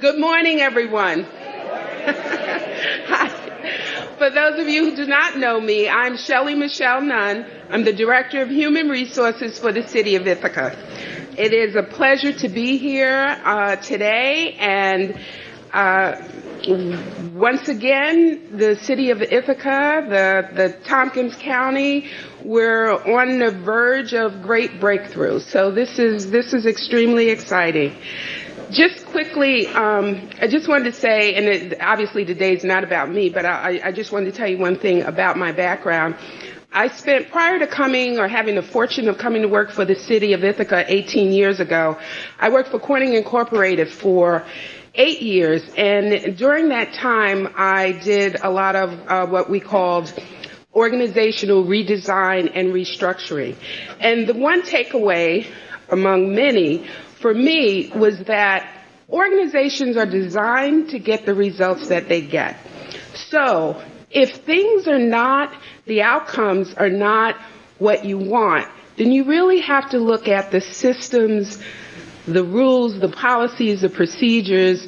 Good morning, everyone. Hi. For those of you who do not know me, I'm Shelley Michelle Nunn. I'm the Director of Human Resources for the City of Ithaca. It is a pleasure to be here today, and once again, the City of Ithaca, the Tompkins County, we're on the verge of great breakthrough. So this is extremely exciting. Just quickly, I just wanted to say, and obviously today's not about me, but I just wanted to tell you one thing about my background. I spent, prior to coming or having the fortune of coming to work for the City of Ithaca 18 years ago, I worked for Corning Incorporated for 8 years, and during that time I did a lot of what we called organizational redesign and restructuring. And the one takeaway among many for me was that organizations are designed to get the results that they get. So if things are not, the outcomes are not what you want, then you really have to look at the systems, the rules, the policies, the procedures,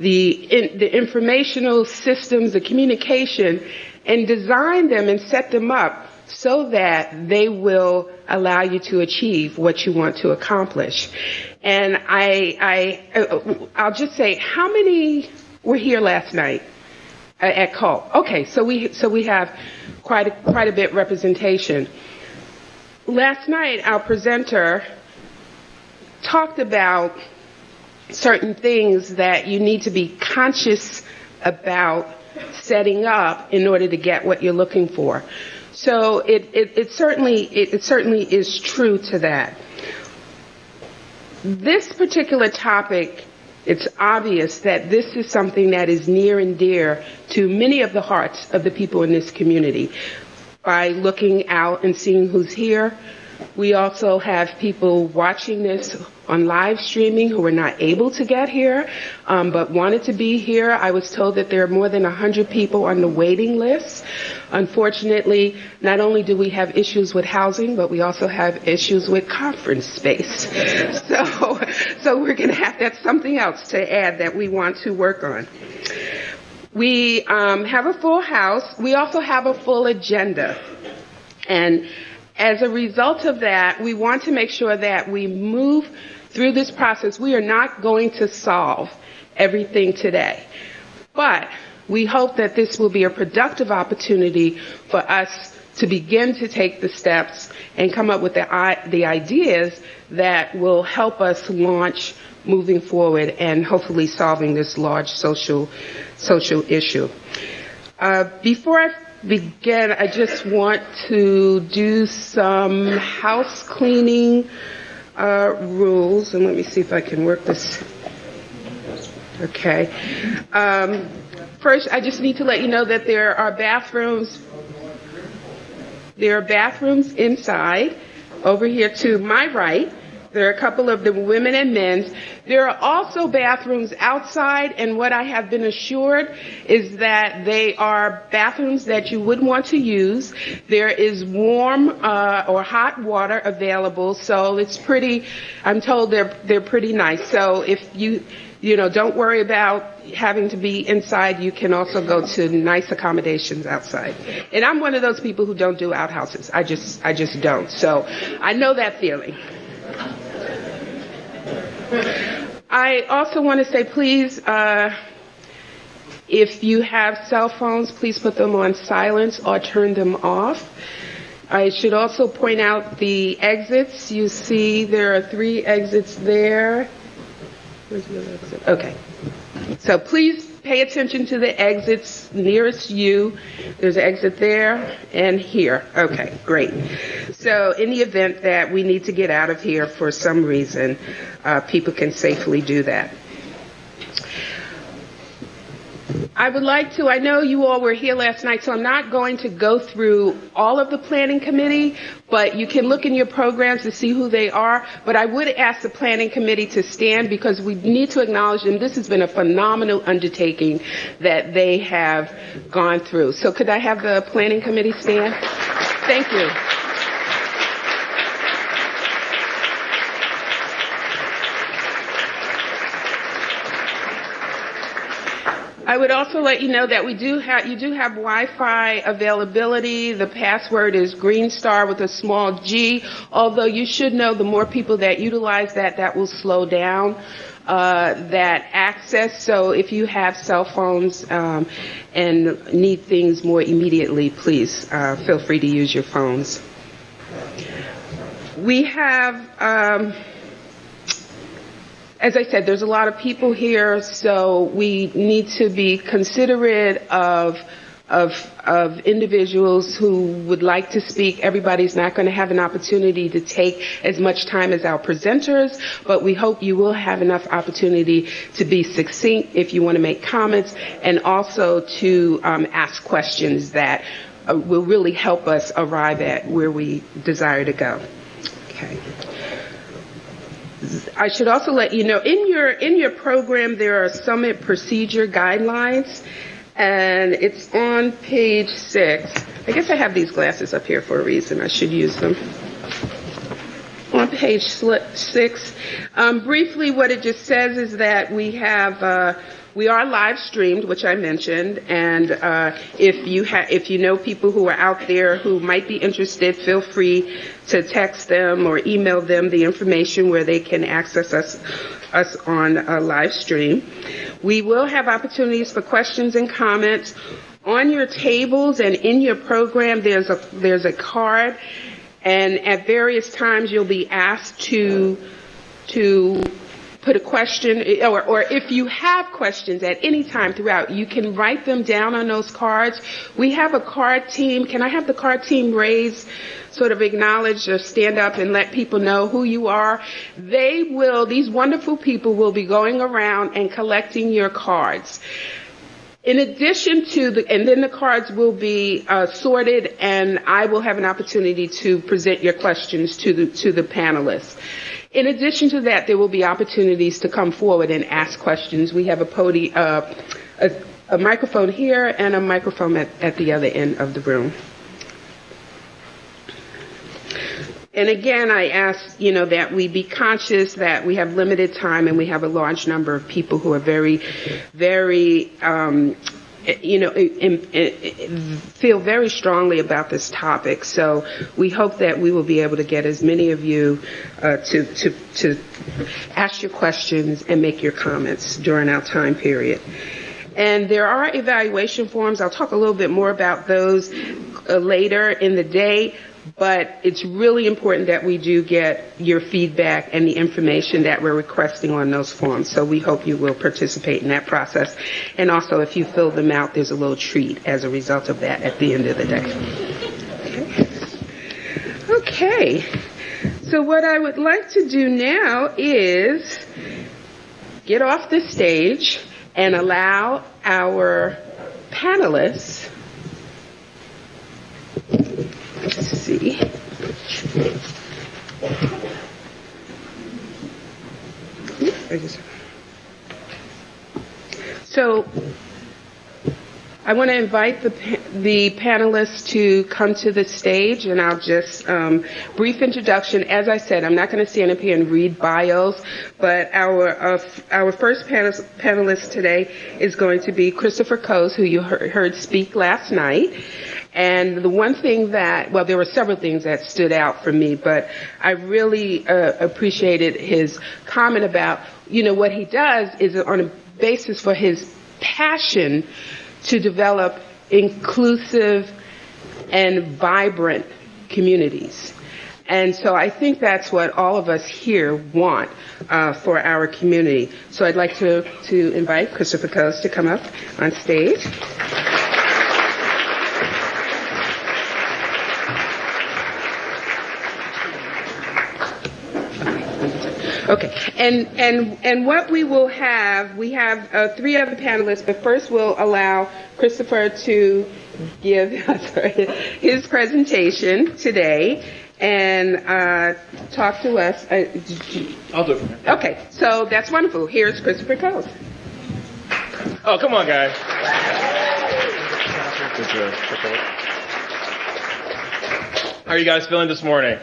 the informational systems, the communication, and design them and set them up so that they will allow you to achieve what you want to accomplish. And I'll just say, how many were here last night at Cult? Okay, so we have quite a bit representation. Last night, our presenter talked about certain things that you need to be conscious about setting up in order to get what you're looking for. So it certainly is true to that. This particular topic, it's obvious that this is something that is near and dear to many of the hearts of the people in this community. By looking out and seeing who's here, we also have people watching this on live streaming who were not able to get here, but wanted to be here. I was told that there are more than 100 people on the waiting list. Unfortunately, not only do we have issues with housing, but we also have issues with conference space. So we're going to have, that's something else to add that we want to work on. We have a full house. We also have a full agenda. And as a result of that, we want to make sure that we move through this process. We are not going to solve everything today, but we hope that this will be a productive opportunity for us to begin to take the steps and come up with the ideas that will help us launch moving forward and hopefully solving this large social issue. Before I begin, I just want to do some house cleaning rules, and let me see if I can work this. Okay. First, I just need to let you know that there are bathrooms. There are bathrooms inside, over here to my right. There are a couple of the women and men's. There are also bathrooms outside, and what I have been assured is that they are bathrooms that you would want to use. There is warm or hot water available, so it's pretty, I'm told they're pretty nice. So if you don't worry about having to be inside, you can also go to nice accommodations outside. And I'm one of those people who don't do outhouses. I just don't. So I know that feeling. I also want to say, please, if you have cell phones, please put them on silence or turn them off. I should also point out the exits. You see there are 3 exits there. Where's the other exit? Okay. So please pay attention to the exits nearest you. There's an exit there and here. Okay, great. So in the event that we need to get out of here for some reason, people can safely do that. I would like to, I know you all were here last night, so I'm not going to go through all of the planning committee, but you can look in your programs to see who they are. But I would ask the planning committee to stand because we need to acknowledge them. This has been a phenomenal undertaking that they have gone through. So could I have the planning committee stand? Thank you. I would also let you know that you do have Wi-Fi availability. The password is GreenStar with a small G, although you should know the more people that utilize that will slow down that access. So if you have cell phones and need things more immediately, please feel free to use your phones. We have, as I said, there's a lot of people here, so we need to be considerate of individuals who would like to speak. Everybody's not going to have an opportunity to take as much time as our presenters, but we hope you will have enough opportunity to be succinct if you want to make comments, and also to ask questions that will really help us arrive at where we desire to go. Okay. I should also let you know, in your program there are summit procedure guidelines, and it's on page 6. I guess I have these glasses up here for a reason. I should use them. On page 6, briefly what it just says is that we are live streamed, which I mentioned, and if you know people who are out there who might be interested, feel free to text them or email them the information where they can access us on a live stream. We will have opportunities for questions and comments. On your tables and in your program, there's a card, and at various times you'll be asked to put a question, or if you have questions at any time throughout, you can write them down on those cards. We have a card team. Can I have the card team raise, sort of acknowledge or stand up and let people know who you are? These wonderful people will be going around and collecting your cards. In addition to and then the cards will be sorted, and I will have an opportunity to present your questions to the panelists. In addition to that, there will be opportunities to come forward and ask questions. We have a microphone here and a microphone at the other end of the room. And again, I ask, that we be conscious that we have limited time and we have a large number of people who are very, very, feel very strongly about this topic. So we hope that we will be able to get as many of you to ask your questions and make your comments during our time period. And there are evaluation forms. I'll talk a little bit more about those later in the day. But it's really important that we do get your feedback and the information that we're requesting on those forms. So we hope you will participate in that process. And also, if you fill them out, there's a little treat as a result of that at the end of the day. Okay. So what I would like to do now is get off the stage and allow our panelists. Let's see. So I want to invite the panelists to come to the stage, and I'll just brief introduction. As I said, I'm not going to stand up here and read bios, but our first panelist today is going to be Christopher Coase, who you heard speak last night. And the one thing there were several things that stood out for me, but I really appreciated his comment about, what he does is on a basis for his passion to develop inclusive and vibrant communities. And so I think that's what all of us here want for our community. So I'd like to invite Christopher Coase to come up on stage. Okay, and what we will have, we have 3 other panelists, but first we'll allow Christopher to give his presentation today and talk to us. I'll do it from here. Okay, so that's wonderful. Here's Christopher Coase. Oh, come on, guys. How are you guys feeling this morning?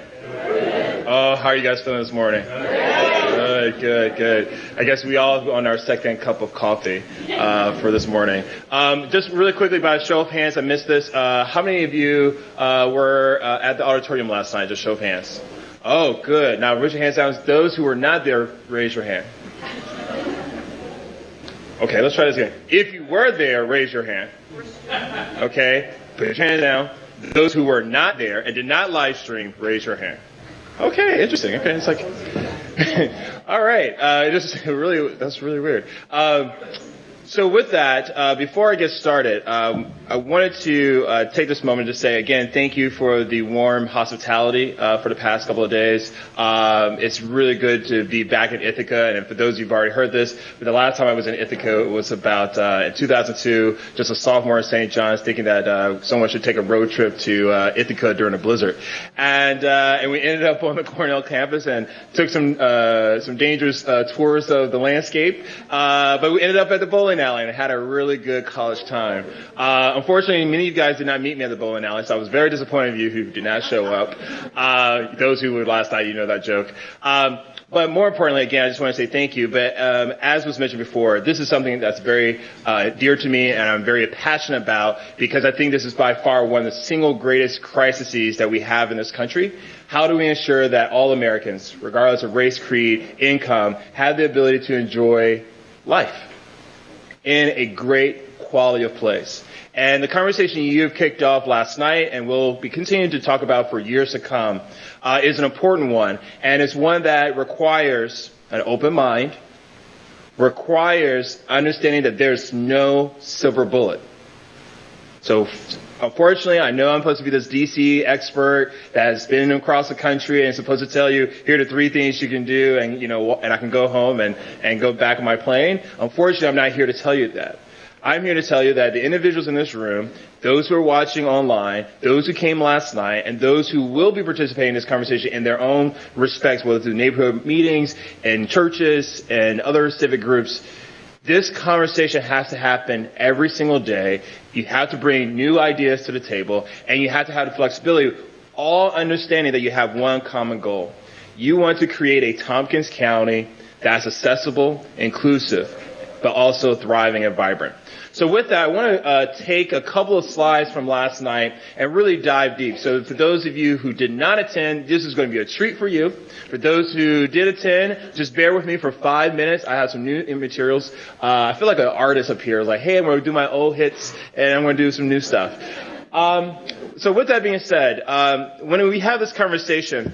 Oh, how are you guys feeling this morning? Good. Good. I guess we all on our second cup of coffee for this morning. Just really quickly, by a show of hands, I missed this. How many of you were at the auditorium last night? Just show of hands. Oh, good. Now raise your hands down. Those who were not there, raise your hand. Okay, let's try this again. If you were there, raise your hand. Okay, put your hand down. Those who were not there and did not live stream, raise your hand. Okay, interesting. Okay, it's like, all right. That's really weird. So with that, before I get started, I wanted to take this moment to say again, thank you for the warm hospitality for the past couple of days. It's really good to be back in Ithaca, and for those of you who've already heard this, but the last time I was in Ithaca was about in 2002, just a sophomore in St. John's, thinking that someone should take a road trip to Ithaca during a blizzard, and we ended up on the Cornell campus and took some dangerous tours of the landscape, but we ended up at the bowling alley and had a really good college time. Unfortunately, many of you guys did not meet me at the bowling alley, so I was very disappointed in you who did not show up. Those who were last night, you know that joke. But more importantly, again, I just want to say thank you. But as was mentioned before, this is something that's very dear to me and I'm very passionate about, because I think this is by far one of the single greatest crises that we have in this country. How do we ensure that all Americans, regardless of race, creed, income, have the ability to enjoy life in a great quality of place? And the conversation you have kicked off last night and will be continuing to talk about for years to come is an important one. And it's one that requires an open mind, requires understanding that there's no silver bullet. So unfortunately, I know I'm supposed to be this DC expert that has been across the country and supposed to tell you, here are the 3 things you can do, and and I can go home and go back on my plane. Unfortunately, I'm not here to tell you that. I'm here to tell you that the individuals in this room, those who are watching online, those who came last night, and those who will be participating in this conversation in their own respects, whether through neighborhood meetings and churches and other civic groups, this conversation has to happen every single day. You have to bring new ideas to the table, and you have to have the flexibility, all understanding that you have one common goal. You want to create a Tompkins County that's accessible, inclusive, but also thriving and vibrant. So with that, I want to take a couple of slides from last night and really dive deep. So for those of you who did not attend, this is going to be a treat for you. For those who did attend, just bear with me for 5 minutes. I have some new materials. I feel like an artist up here, like, hey, I'm going to do my old hits and I'm going to do some new stuff. So with that being said, when we have this conversation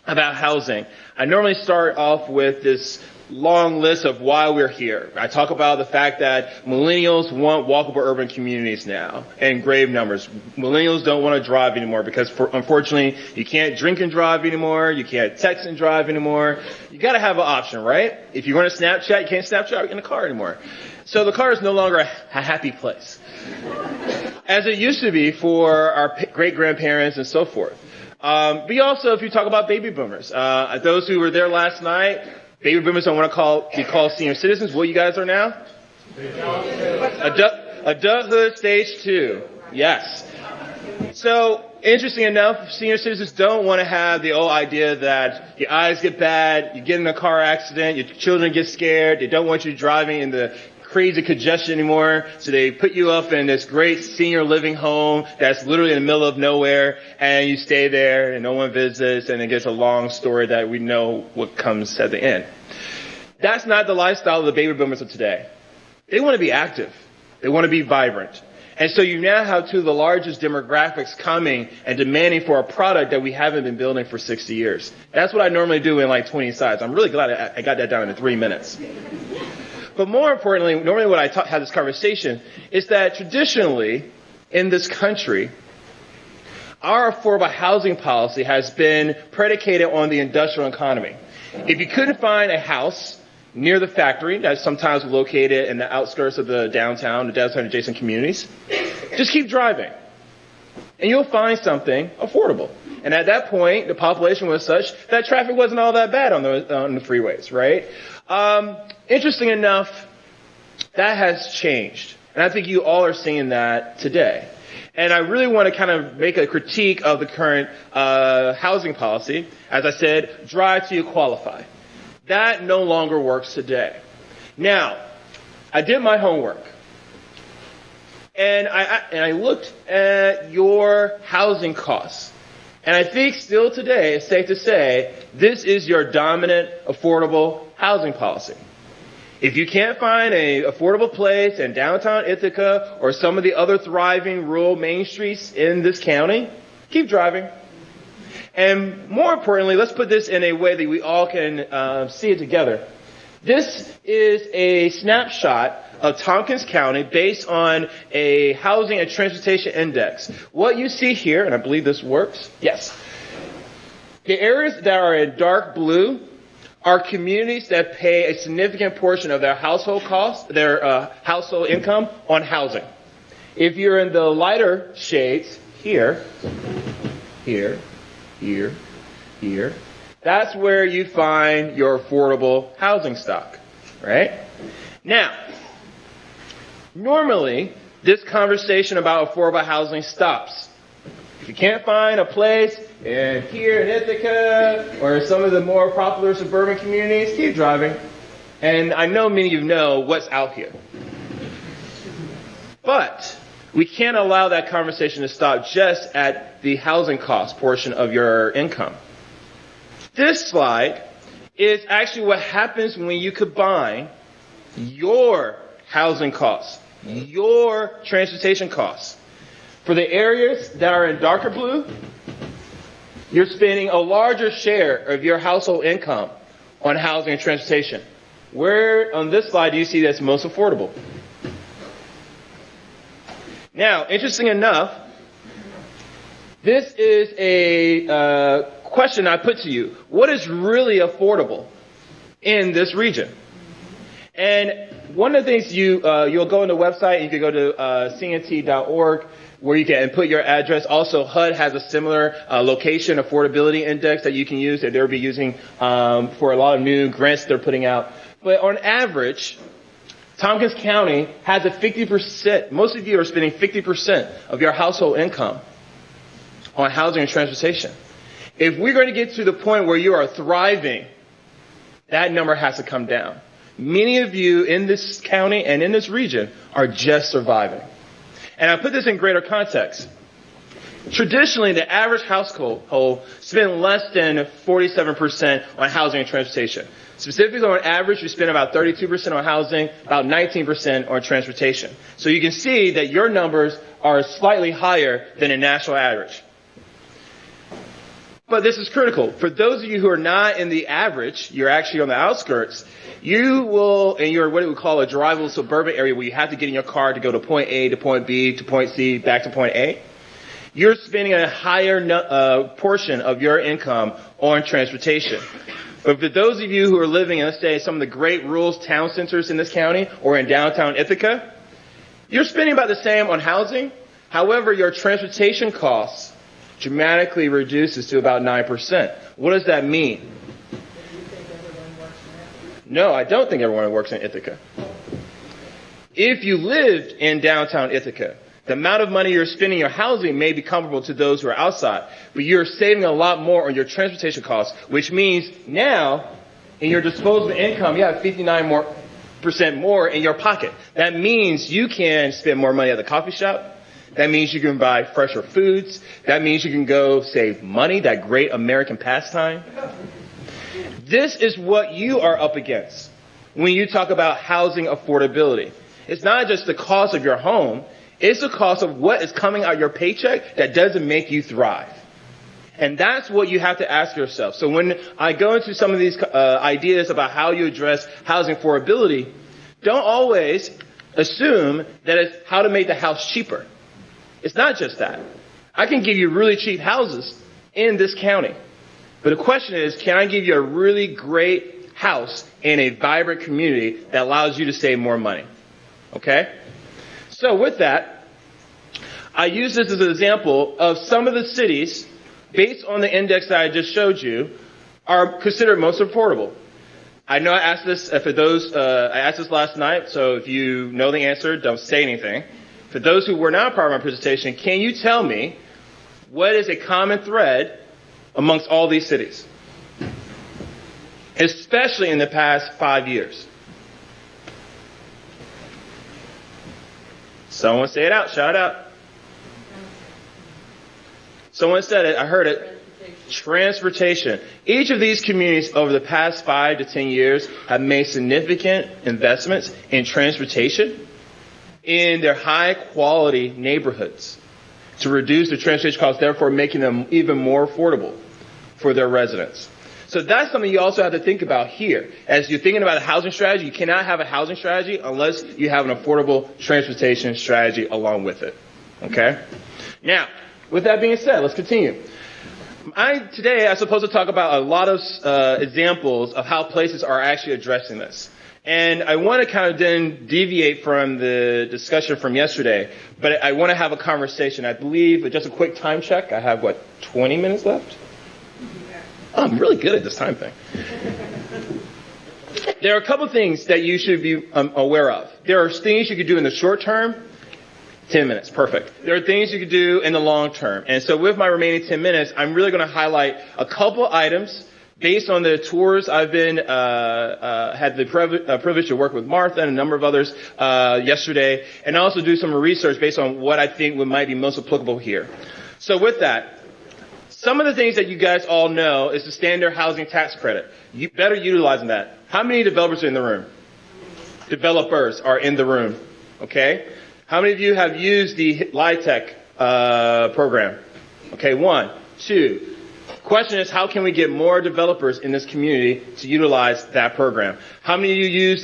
about housing, I normally start off with this long list of why we're here. I talk about the fact that millennials want walkable urban communities now in grave numbers. Millennials don't want to drive anymore because, unfortunately, you can't drink and drive anymore. You can't text and drive anymore. You got to have an option, right? If you want to Snapchat, you can't Snapchat in the car anymore. So the car is no longer a happy place, as it used to be for our great-grandparents and so forth. But also, if you talk about baby boomers, those who were there last night, baby boomers don't want to be called senior citizens. What you guys are now? Adulthood stage 2. Yes. So, interesting enough, senior citizens don't want to have the old idea that your eyes get bad, you get in a car accident, your children get scared, they don't want you driving in the crazy congestion anymore, so they put you up in this great senior living home that's literally in the middle of nowhere, and you stay there and no one visits, and it gets a long story that we know what comes at the end. That's not the lifestyle of the baby boomers of today. They want to be active. They want to be vibrant. And so you now have 2 of the largest demographics coming and demanding for a product that we haven't been building for 60 years. That's what I normally do in like 20 slides. I'm really glad I got that down in 3 minutes. But more importantly, normally when I have this conversation is that traditionally in this country, our affordable housing policy has been predicated on the industrial economy. If you couldn't find a house near the factory that's sometimes located in the outskirts of the downtown adjacent communities, just keep driving. And you'll find something affordable. And at that point, the population was such that traffic wasn't all that bad on the freeways, right? Interesting enough, that has changed. And I think you all are seeing that today. And I really want to kind of make a critique of the current housing policy. As I said, drive till you qualify. That no longer works today. Now, I did my homework. And I looked at your housing costs. And I think still today it's safe to say this is your dominant affordable housing policy. If you can't find an affordable place in downtown Ithaca or some of the other thriving rural main streets in this county, keep driving. And more importantly, let's put this in a way that we all can see it together. This is a snapshot of Tompkins County based on a housing and transportation index. What you see here, and I believe this works, yes. The areas that are in dark blue are communities that pay a significant portion of their household costs, their household income on housing. If you're in the lighter shades, here, that's where you find your affordable housing stock, right? Now, normally, this conversation about affordable housing stops. If you can't find a place here in Ithaca or some of the more popular suburban communities, keep driving. And I know many of you know what's out here. But we can't allow that conversation to stop just at the housing cost portion of your income. This slide is actually what happens when you combine your housing costs, your transportation costs. For the areas that are in darker blue, you're spending a larger share of your household income on housing and transportation. Where on this slide do you see that's most affordable? Now, interesting enough, this is a question I put to you. What is really affordable in this region? And one of the things you'll go on the website, you can go to cnt.org where you can put your address. Also, HUD has a similar location affordability index that you can use that they'll be using for a lot of new grants they're putting out. But on average, Tompkins County has a 50%, most of you are spending 50% of your household income on housing and transportation. If we're going to get to the point where you are thriving, that number has to come down. Many of you in this county and in this region are just surviving. And I put this in greater context. Traditionally, the average household spend less than 47% on housing and transportation. Specifically, on average, we spend about 32% on housing, about 19% on transportation. So you can see that your numbers are slightly higher than a national average. But this is critical. For those of you who are not in the average, you're actually on the outskirts, you will, in your what we call a drivable suburban area where you have to get in your car to go to point A to point B to point C back to point A, you're spending a higher portion of your income on transportation. But for those of you who are living in, let's say, some of the great rural town centers in this county or in downtown Ithaca, you're spending about the same on housing. However, your transportation costs dramatically reduces to about 9%. What does that mean? No, I don't think everyone works in Ithaca. If you lived in downtown Ithaca, the amount of money you're spending on your housing may be comparable to those who are outside, but you're saving a lot more on your transportation costs, which means now in your disposable income, you have 59% more in your pocket. That means you can spend more money at the coffee shop. That means you can buy fresher foods. That means you can go save money, that great American pastime. This is what you are up against when you talk about housing affordability. It's not just the cost of your home. It's the cost of what is coming out of your paycheck that doesn't make you thrive. And that's what you have to ask yourself. So when I go into some of these ideas about how you address housing affordability, don't always assume that it's how to make the house cheaper. It's not just that. I can give you really cheap houses in this county. But the question is, can I give you a really great house in a vibrant community that allows you to save more money? Okay? So with that, I use this as an example of some of the cities, based on the index that I just showed you, are considered most affordable. I know I asked this I asked this last night, so if you know the answer, don't say anything. For those who were not part of my presentation, can you tell me what is a common thread amongst all these cities? especially in the past 5 years. Someone say it out, shout it out. Someone said it, I heard it. Transportation. Each of these communities over the past 5 to 10 years have made significant investments in transportation in their high quality neighborhoods to reduce the transportation costs, therefore making them even more affordable for their residents. So that's something you also have to think about here. As you're thinking about a housing strategy, you cannot have a housing strategy unless you have an affordable transportation strategy along with it. Okay? Now, with that being said, let's continue. Today, I'm supposed to talk about a lot of examples of how places are actually addressing this. And I want to kind of then deviate from the discussion from yesterday, but I want to have a conversation. I believe, with just a quick time check, I have, 20 minutes left? Oh, I'm really good at this time thing. There are a couple things that you should be aware of. There are things you could do in the short term. 10 minutes, perfect. There are things you could do in the long term. And so with my remaining 10 minutes, I'm really going to highlight a couple items based on the tours I've been, had the privilege to work with Martha and a number of others, yesterday, and also do some research based on what I think might be most applicable here. So with that, some of the things that you guys all know is the standard housing tax credit. You better utilizing that. How many developers are in the room? Developers are in the room. Okay? How many of you have used the LIHTC program? Okay, 1, 2. Question is, how can we get more developers in this community to utilize that program? How many of you use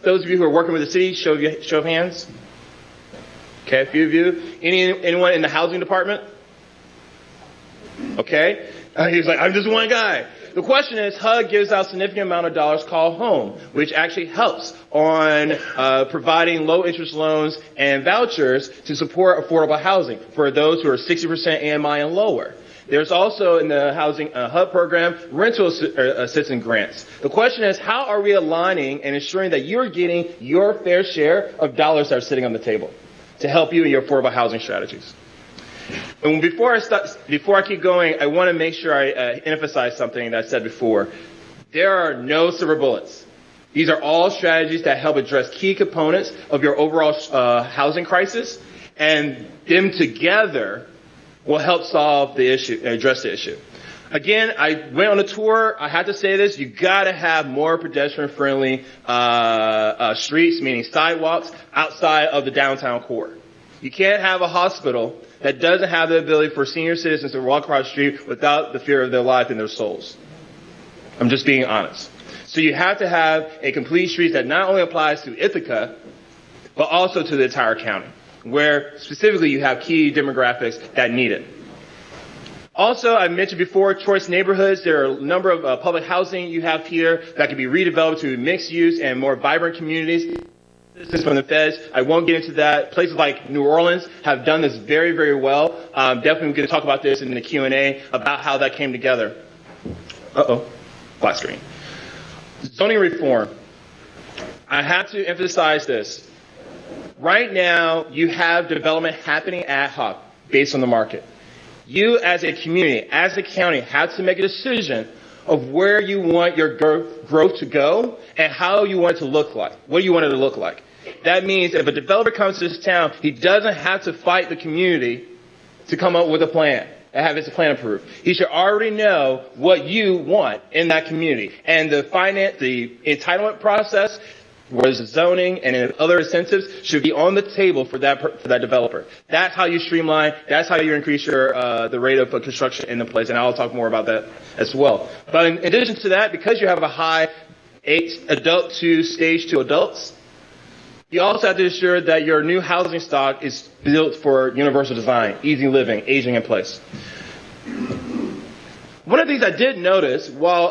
those of you who are working with the city, show of hands? Okay, a few of you. Anyone in the housing department? Okay. He's like, I'm just one guy. The question is, HUD gives out a significant amount of dollars called HOME, which actually helps on providing low-interest loans and vouchers to support affordable housing for those who are 60% AMI and lower. There's also in the housing HUD program rental assistance grants. The question is, how are we aligning and ensuring that you're getting your fair share of dollars that are sitting on the table to help you in your affordable housing strategies? And before I keep going, I want to make sure I emphasize something that I said before. There are no silver bullets. These are all strategies that help address key components of your overall housing crisis, and them together will help solve the issue, address the issue. Again, I went on a tour. I had to say this. You got to have more pedestrian-friendly streets, meaning sidewalks, outside of the downtown core. You can't have a hospital that doesn't have the ability for senior citizens to walk across the street without the fear of their life and their souls. I'm just being honest. So you have to have a complete street that not only applies to Ithaca, but also to the entire county, where specifically you have key demographics that need it. Also, I mentioned before, choice neighborhoods. There are a number of public housing you have here that can be redeveloped to mixed use and more vibrant communities. This is from the feds. I won't get into that. Places like New Orleans have done this very, very well. Definitely going to talk about this in the Q&A about how that came together. Black screen. Zoning reform. I have to emphasize this. Right now, you have development happening ad hoc based on the market. You as a community, as a county, have to make a decision of where you want your growth to go and how you want it to look like. What do you want it to look like? That means if a developer comes to this town, he doesn't have to fight the community to come up with a plan and have his plan approved. He should already know what you want in that community. And the entitlement process, whether it's zoning and other incentives, should be on the table for that developer. That's how you streamline. That's how you increase your the rate of construction in the place. And I'll talk more about that as well. But in addition to that, because you have a high adult to stage 2 adults, you also have to ensure that your new housing stock is built for universal design, easy living, aging in place. One of the things I did notice while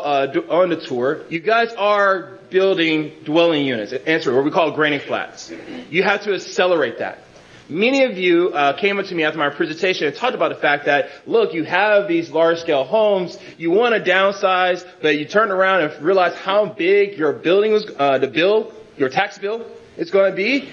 on the tour, you guys are building dwelling units, what we call granny flats. You have to accelerate that. Many of you came up to me after my presentation and talked about the fact that, look, you have these large-scale homes, you want to downsize, but you turn around and realize how big your building was, your tax bill is going to be.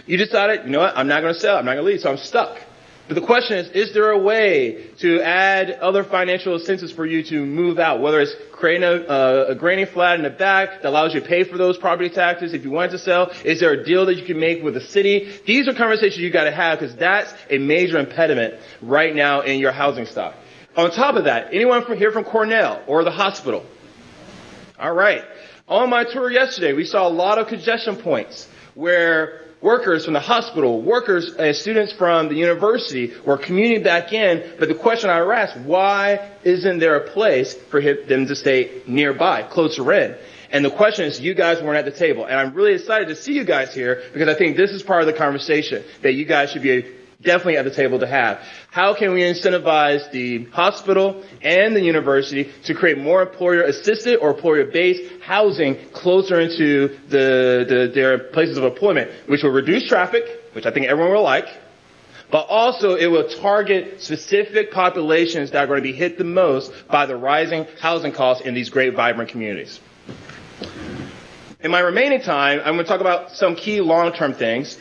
You decided, you know what, I'm not going to sell, I'm not going to leave, so I'm stuck. But the question is there a way to add other financial incentives for you to move out, whether it's creating a granny flat in the back that allows you to pay for those property taxes if you want to sell? Is there a deal that you can make with the city? These are conversations you got to have because that's a major impediment right now in your housing stock. On top of that, anyone from here from Cornell or the hospital? All right. On my tour yesterday, we saw a lot of congestion points where workers from the hospital, workers and students from the university were commuting back in. But the question I asked, why isn't there a place for them to stay nearby, closer in? And the question is, you guys weren't at the table. And I'm really excited to see you guys here because I think this is part of the conversation that you guys should be definitely at the table to have. How can we incentivize the hospital and the university to create more employer-assisted or employer-based housing closer into their places of employment, which will reduce traffic, which I think everyone will like, but also it will target specific populations that are going to be hit the most by the rising housing costs in these great, vibrant communities. In my remaining time, I'm going to talk about some key long-term things.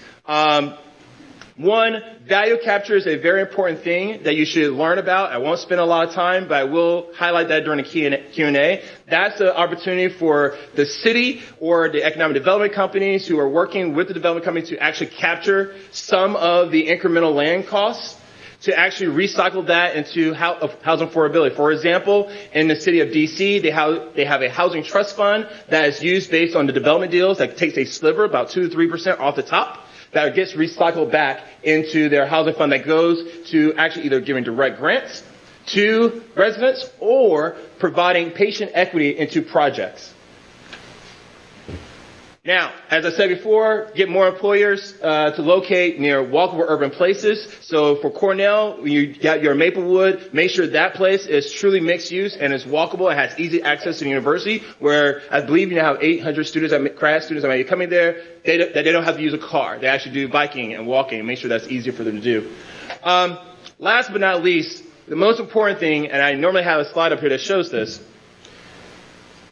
One, value capture is a very important thing that you should learn about. I won't spend a lot of time, but I will highlight that during the Q&A. That's an opportunity for the city or the economic development companies who are working with the development companies to actually capture some of the incremental land costs to actually recycle that into housing affordability. For example, in the city of DC, they have a housing trust fund that is used based on the development deals that takes a sliver, about 2 to 3% off the top, that gets recycled back into their housing fund that goes to actually either giving direct grants to residents or providing patient equity into projects. Now, as I said before, get more employers to locate near walkable urban places. So for Cornell, when you got your Maplewood, make sure that place is truly mixed use and is walkable and has easy access to the university, where I believe you now have 800 students, grad students that might be coming there, that they don't have to use a car. They actually do biking and walking and make sure that's easier for them to do. Last but not least, the most important thing, and I normally have a slide up here that shows this,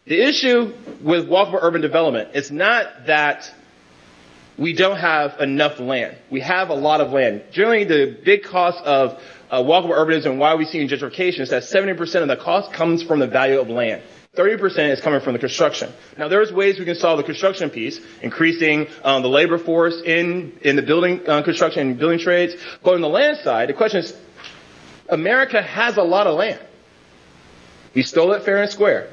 the issue with walkable urban development is not that we don't have enough land. We have a lot of land. Generally, the big cost of walkable urbanism and why we see in gentrification is that 70% of the cost comes from the value of land. 30% is coming from the construction. Now, there's ways we can solve the construction piece, increasing the labor force in the building construction and building trades. But on the land side, the question is, America has a lot of land. We stole it fair and square.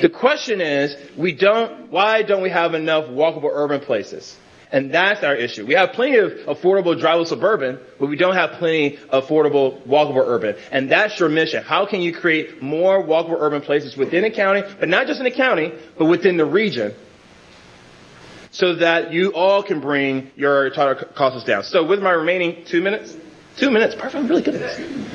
The question is, why don't we have enough walkable urban places? And that's our issue. We have plenty of affordable drivable suburban, but we don't have plenty of affordable walkable urban. And that's your mission. How can you create more walkable urban places within a county, but not just in a county, but within the region, so that you all can bring your total costs down? So with my remaining 2 minutes, perfect, I'm really good at this.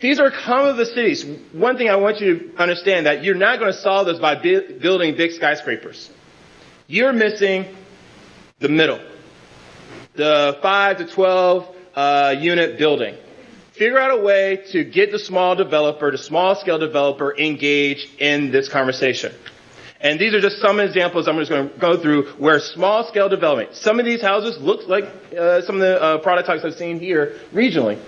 These are some of the cities. One thing I want you to understand, that you're not going to solve this by building big skyscrapers. You're missing the middle, the 5 to 12 unit building. Figure out a way to get the small scale developer engaged in this conversation. And these are just some examples I'm just going to go through where small scale development. Some of these houses look like some of the prototypes I've seen here regionally.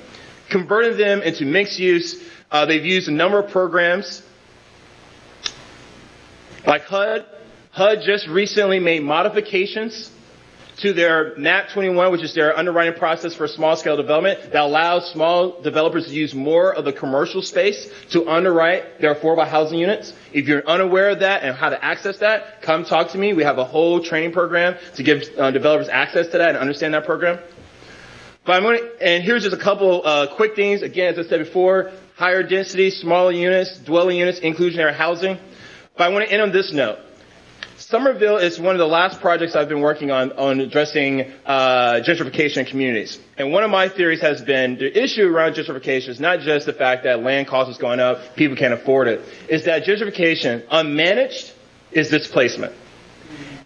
Converted them into mixed use. They've used a number of programs like HUD. HUD just recently made modifications to their MAP 21, which is their underwriting process for small-scale development, that allows small developers to use more of the commercial space to underwrite their affordable housing units. If you're unaware of that and how to access that, come talk to me. We have a whole training program to give developers access to that and understand that program. But and here's just a couple quick things. Again, as I said before, higher density, smaller units, dwelling units, inclusionary housing. But I want to end on this note. Somerville is one of the last projects I've been working on addressing gentrification in communities. And one of my theories has been the issue around gentrification is not just the fact that land cost is going up, people can't afford it. It's that gentrification, unmanaged, is displacement.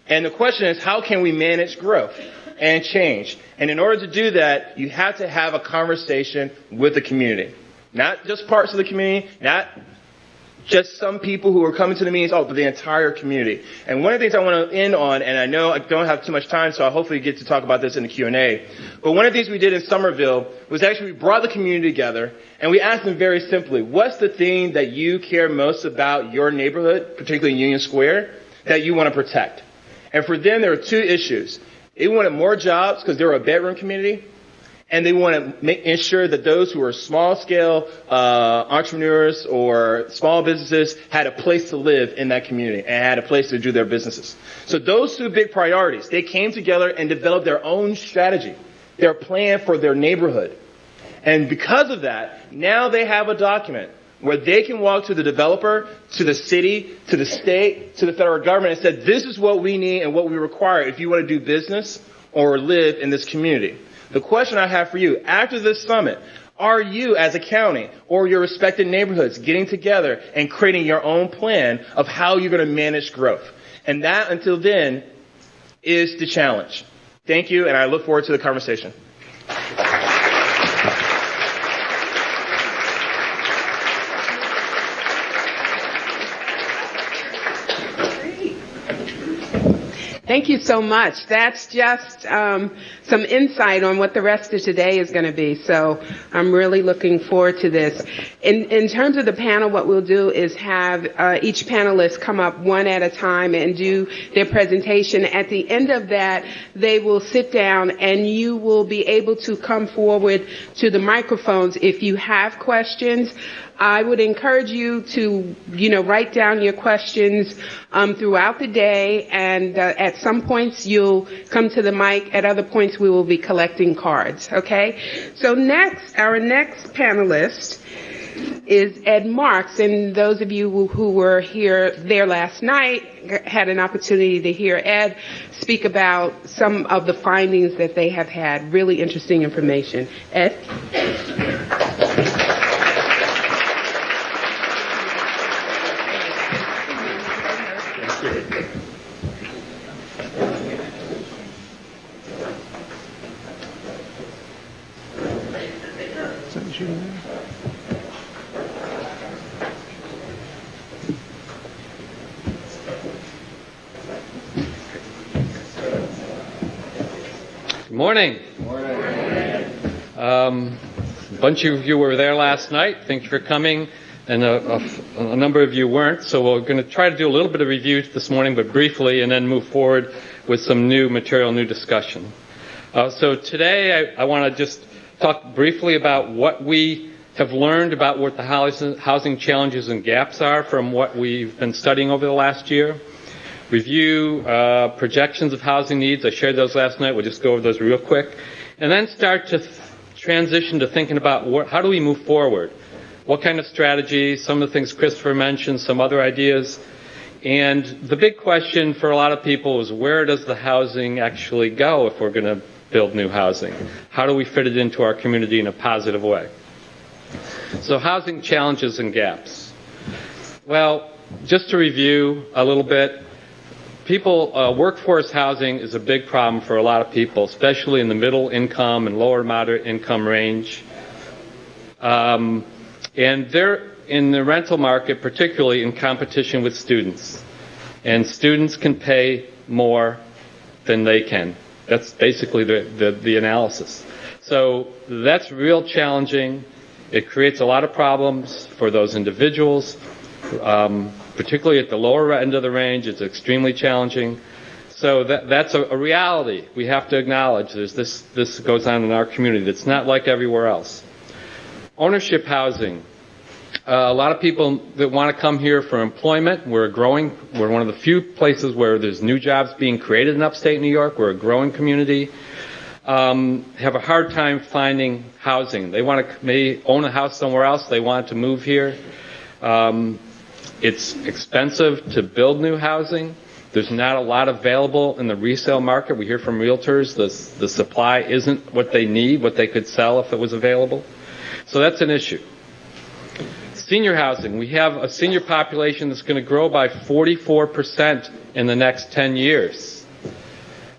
And the question is, how can we manage growth and change? And in order to do that, you have to have a conversation with the community. Not just parts of the community, not just some people who are coming to the meetings, but the entire community. And one of the things I want to end on, and I know I don't have too much time, so I'll hopefully get to talk about this in the Q&A, but one of the things we did in Somerville was actually we brought the community together, and we asked them very simply, what's the thing that you care most about your neighborhood, particularly in Union Square, that you want to protect? And for them, there were two issues. They wanted more jobs because they were a bedroom community, and they want to ensure that those who are small-scale entrepreneurs or small businesses had a place to live in that community and had a place to do their businesses. So those two big priorities, they came together and developed their own strategy, their plan for their neighborhood. And because of that, now they have a document where they can walk to the developer, to the city, to the state, to the federal government and say, this is what we need and what we require if you want to do business or live in this community. The question I have for you, after this summit, are you as a county or your respected neighborhoods getting together and creating your own plan of how you're going to manage growth? And that, until then, is the challenge. Thank you, and I look forward to the conversation. Thank you so much. That's just some insight on what the rest of today is going to be. So I'm really looking forward to this. In terms of the panel, what we'll do is have each panelist come up one at a time and do their presentation. At the end of that, they will sit down and you will be able to come forward to the microphones if you have questions. I would encourage you to, write down your questions throughout the day, and at some points you'll come to the mic. At other points we will be collecting cards, okay? So our next panelist is Ed Marks, and those of you who were there last night had an opportunity to hear Ed speak about some of the findings that they have had. Really interesting information. Ed? Good morning. A bunch of you were there last night. Thanks for coming. And a number of you weren't. So we're going to try to do a little bit of review this morning, but briefly, and then move forward with some new material, new discussion. So today I want to just talk briefly about what we have learned about what the housing challenges and gaps are from what we've been studying over the last year. Review projections of housing needs. I shared those last night. We'll just go over those real quick. And then start to transition to thinking about how do we move forward? What kind of strategy? Some of the things Christopher mentioned, some other ideas. And the big question for a lot of people is, where does the housing actually go if we're going to build new housing? How do we fit it into our community in a positive way? So housing challenges and gaps. Well, just to review a little bit, workforce housing is a big problem for a lot of people, especially in the middle income and lower moderate income range. And they're in the rental market, particularly in competition with students. And students can pay more than they can. That's basically the analysis. So that's real challenging. It creates a lot of problems for those individuals. Particularly at the lower end of the range, it's extremely challenging. So that's a reality we have to acknowledge. This goes on in our community. It's not like everywhere else. Ownership housing. A lot of people that want to come here for employment. We're one of the few places where there's new jobs being created in upstate New York. We're a growing community. Have a hard time finding housing. They may own a house somewhere else. They want to move here. It's expensive to build new housing. There's not a lot available in the resale market. We hear from realtors the supply isn't what they need, what they could sell if it was available. So that's an issue. Senior housing. We have a senior population that's going to grow by 44% in the next 10 years.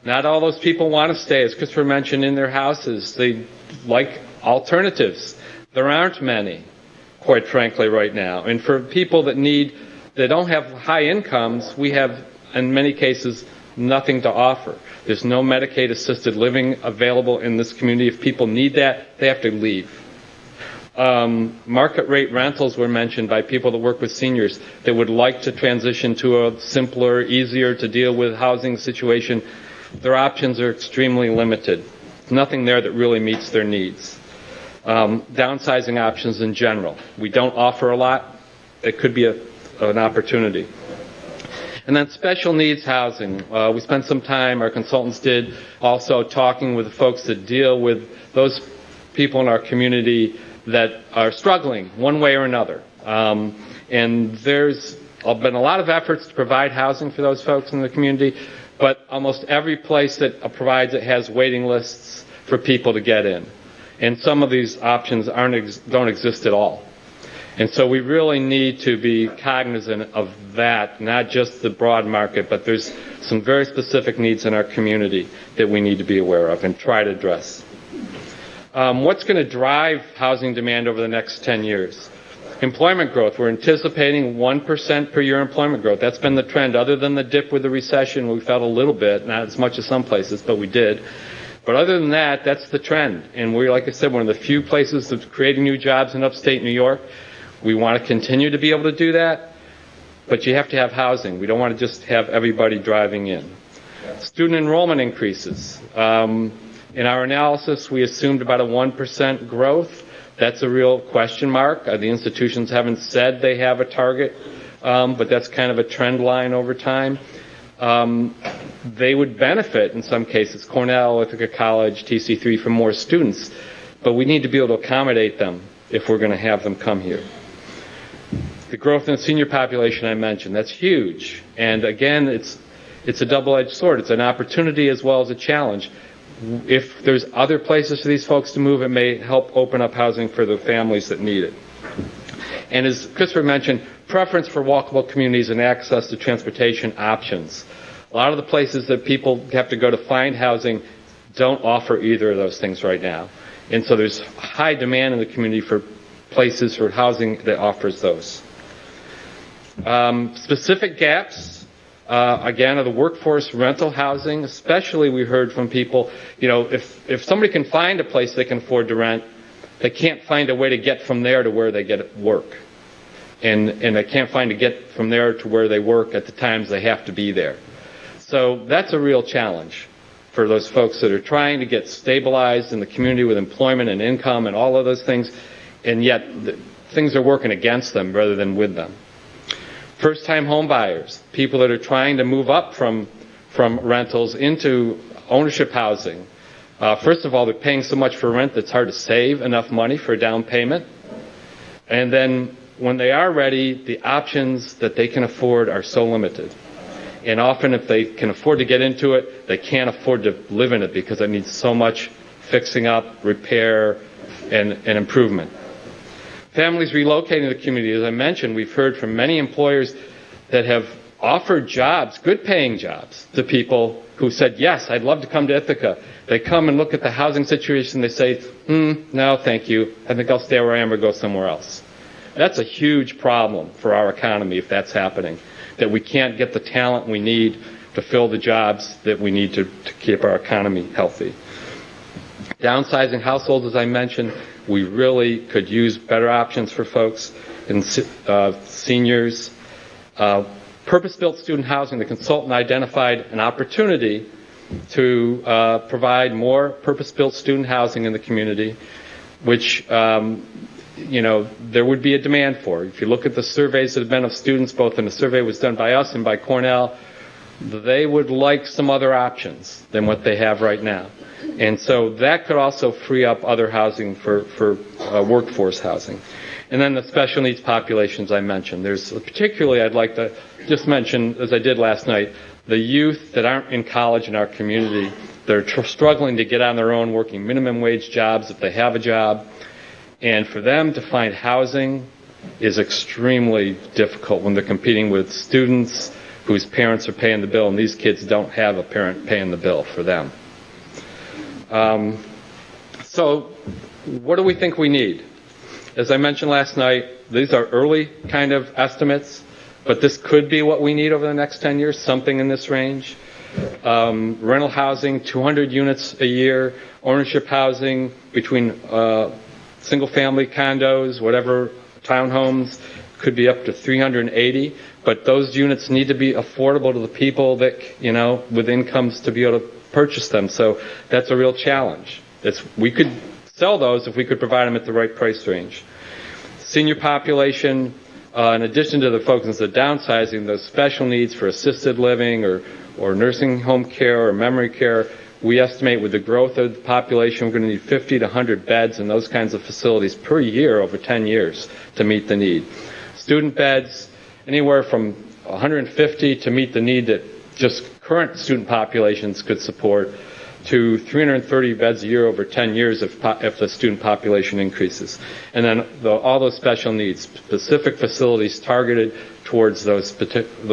Not all those people want to stay, as Christopher mentioned, in their houses. They like alternatives. There aren't many. quite frankly, right now. And for people that don't have high incomes, we have, in many cases, nothing to offer. There's no Medicaid assisted living available in this community. If people need that, they have to leave. Market rate rentals were mentioned by people that work with seniors that would like to transition to a simpler, easier to deal with housing situation. Their options are extremely limited. Nothing there that really meets their needs. Downsizing options in general. We don't offer a lot. It could be an opportunity. And then special needs housing. We spent some time, our consultants did, also talking with the folks that deal with those people in our community that are struggling one way or another. And there's been a lot of efforts to provide housing for those folks in the community, but almost every place that provides it has waiting lists for people to get in. And some of these options don't exist at all. And so we really need to be cognizant of that, not just the broad market, but there's some very specific needs in our community that we need to be aware of and try to address. What's going to drive housing demand over the next 10 years? Employment growth. We're anticipating 1% per year employment growth. That's been the trend. Other than the dip with the recession, we felt a little bit, not as much as some places, but we did. But other than that, that's the trend. And we're, like I said, one of the few places that's creating new jobs in upstate New York. We want to continue to be able to do that, but you have to have housing. We don't want to just have everybody driving in. Student enrollment increases. In our analysis, we assumed about a 1% growth. That's a real question mark. The institutions haven't said they have a target, but that's kind of a trend line over time. They would benefit, in some cases, Cornell, Ithaca College, TC3, from more students, but we need to be able to accommodate them if we're going to have them come here. The growth in the senior population I mentioned, that's huge. And again, it's a double-edged sword. It's an opportunity as well as a challenge. If there's other places for these folks to move, it may help open up housing for the families that need it. And as Christopher mentioned, preference for walkable communities and access to transportation options. A lot of the places that people have to go to find housing don't offer either of those things right now. And so there's high demand in the community for places for housing that offers those. Specific gaps. Again, of the workforce rental housing, especially we heard from people, if somebody can find a place they can afford to rent, they can't find a way to get from there to where they get work. And they can't find to get from there to where they work at the times they have to be there. So that's a real challenge for those folks that are trying to get stabilized in the community with employment and income and all of those things, and yet things are working against them rather than with them. First-time home buyers, people that are trying to move up from rentals into ownership housing. First of all, they're paying so much for rent that it's hard to save enough money for a down payment. And then when they are ready, the options that they can afford are so limited. And often if they can afford to get into it, they can't afford to live in it because it needs so much fixing up, repair, and improvement. Families relocating to the community, as I mentioned, we've heard from many employers that have offered jobs, good paying jobs, to people who said, yes, I'd love to come to Ithaca. They come and look at the housing situation, they say, no, thank you. I think I'll stay where I am or go somewhere else. That's a huge problem for our economy if that's happening, that we can't get the talent we need to fill the jobs that we need to keep our economy healthy. Downsizing households, as I mentioned, we really could use better options for folks and seniors. Purpose-built student housing, the consultant identified an opportunity to provide more purpose-built student housing in the community, which there would be a demand for. If you look at the surveys that have been of students, both in the survey was done by us and by Cornell, they would like some other options than what they have right now. And so that could also free up other housing for workforce housing. And then the special needs populations I mentioned. There's particularly, I'd like to just mention, as I did last night, the youth that aren't in college in our community. They're struggling to get on their own, working minimum wage jobs if they have a job. And for them to find housing is extremely difficult when they're competing with students whose parents are paying the bill, and these kids don't have a parent paying the bill for them. So what do we think we need? As I mentioned last night, these are early kind of estimates, but this could be what we need over the next 10 years, something in this range. Rental housing, 200 units a year. Ownership housing between single-family condos, whatever, townhomes, could be up to 380. But those units need to be affordable to the people that, with incomes to be able to purchase them. So that's a real challenge. We could sell those if we could provide them at the right price range. Senior population, in addition to the focus on downsizing, those special needs for assisted living or nursing home care or memory care, we estimate with the growth of the population, we're going to need 50 to 100 beds in those kinds of facilities per year over 10 years to meet the need. Student beds, anywhere from 150 to meet the need that just current student populations could support, to 330 beds a year over 10 years if the student population increases. And then all those special needs, specific facilities targeted towards those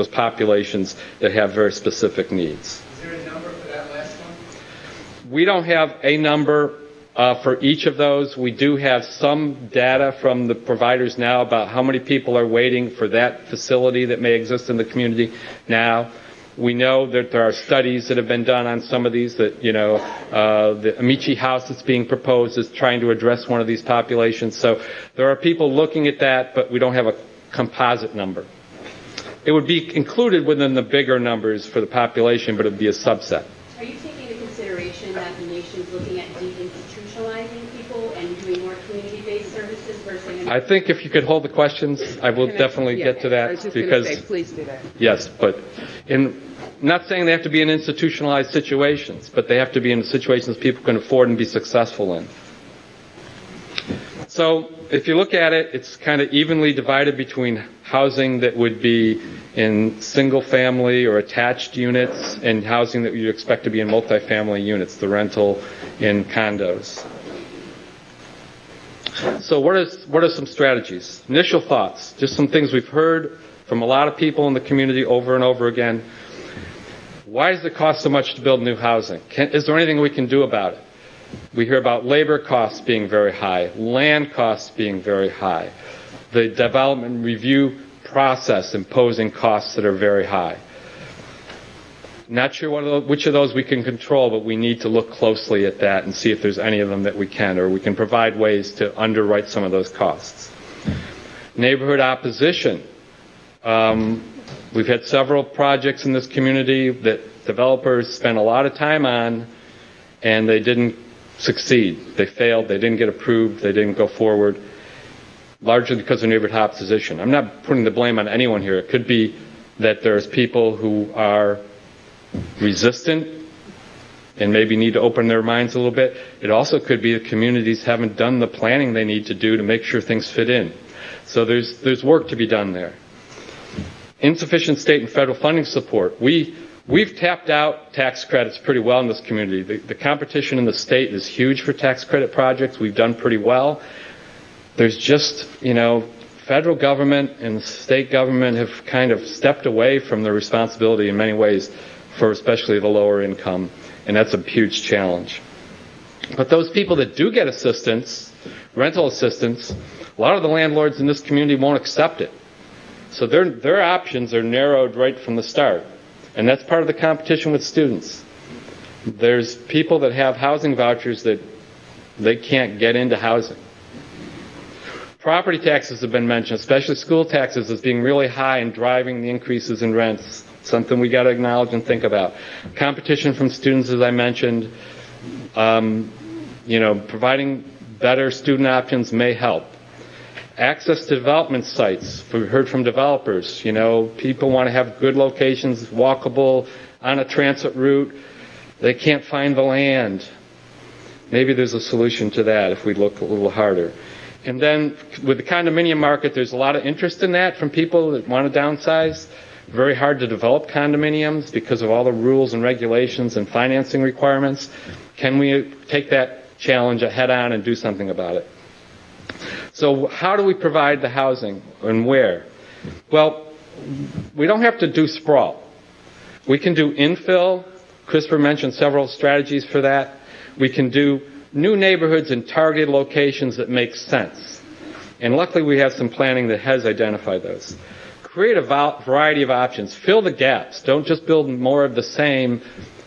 populations that have very specific needs. Is there a number for that last one? We don't have a number for each of those. We do have some data from the providers now about how many people are waiting for that facility that may exist in the community now. We know that there are studies that have been done on some of these that, the Amici House that's being proposed is trying to address one of these populations. So there are people looking at that, but we don't have a composite number. It would be included within the bigger numbers for the population, but it would be a subset. Are you taking into consideration that the nation's looking at deinstitutionalizing people and doing more community-based services versus... I think if you could hold the questions, I will definitely get to that. I was just because going to say, please do that. Yes, but not saying they have to be in institutionalized situations, but they have to be in situations people can afford and be successful in. So if you look at it, it's kind of evenly divided between housing that would be in single-family or attached units and housing that you'd expect to be in multifamily units, the rental in condos. So what are some strategies? Initial thoughts, just some things we've heard from a lot of people in the community over and over again. Why does it cost so much to build new housing? Is there anything we can do about it? We hear about labor costs being very high, land costs being very high, the development review process imposing costs that are very high. Not sure which of those we can control, but we need to look closely at that and see if there's any of them that we can, or we can provide ways to underwrite some of those costs. Neighborhood opposition. We've had several projects in this community that developers spent a lot of time on, and they didn't succeed. They failed. They didn't get approved. They didn't go forward, largely because of neighborhood opposition. I'm not putting the blame on anyone here. It could be that there's people who are resistant and maybe need to open their minds a little bit. It also could be the communities haven't done the planning they need to do to make sure things fit in. So there's work to be done there. Insufficient state and federal funding support. We've tapped out tax credits pretty well in this community. The competition in the state is huge for tax credit projects. We've done pretty well. There's just, federal government and state government have kind of stepped away from their responsibility in many ways for especially the lower income, and that's a huge challenge. But those people that do get assistance, rental assistance, a lot of the landlords in this community won't accept it. So their options are narrowed right from the start. And that's part of the competition with students. There's people that have housing vouchers that they can't get into housing. Property taxes have been mentioned, especially school taxes, as being really high and driving the increases in rents. Something we got to acknowledge and think about. Competition from students, as I mentioned, providing better student options may help. Access to development sites. We've heard from developers, people want to have good locations, walkable, on a transit route. They can't find the land. Maybe there's a solution to that if we look a little harder. And then with the condominium market, there's a lot of interest in that from people that want to downsize. Very hard to develop condominiums because of all the rules and regulations and financing requirements. Can we take that challenge head on and do something about it? So how do we provide the housing and where? Well, we don't have to do sprawl. We can do infill. Christopher mentioned several strategies for that. We can do new neighborhoods in targeted locations that make sense. And luckily we have some planning that has identified those. Create a variety of options. Fill the gaps. Don't just build more of the same.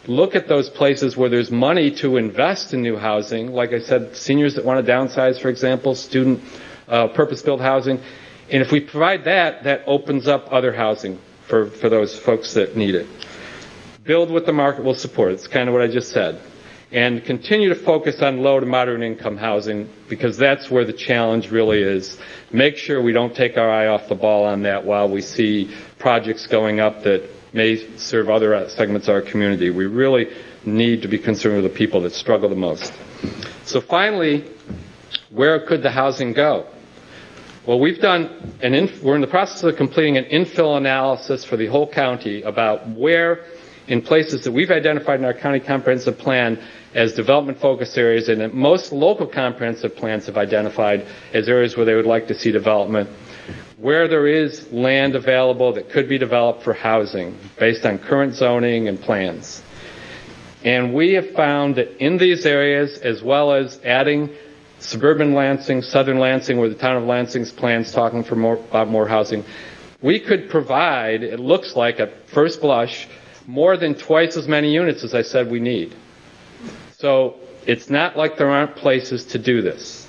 Look at those places where there's money to invest in new housing. Like I said, seniors that want to downsize, for example, student purpose-built housing. And if we provide that, that opens up other housing for those folks that need it. Build what the market will support. It's kind of what I just said. And continue to focus on low to moderate income housing, because that's where the challenge really is. Make sure we don't take our eye off the ball on that while we see projects going up that may serve other segments of our community. We really need to be concerned with the people that struggle the most. So finally, where could the housing go? Well, we're in the process of completing an infill analysis for the whole county about where, in places that we've identified in our county comprehensive plan as development focus areas, and that most local comprehensive plans have identified as areas where they would like to see development, where there is land available that could be developed for housing based on current zoning and plans. And we have found that in these areas, as well as adding suburban Lansing, southern Lansing, where the town of Lansing's plans talking for about more housing, we could provide, it looks like at first blush, more than twice as many units as I said we need. So it's not like there aren't places to do this.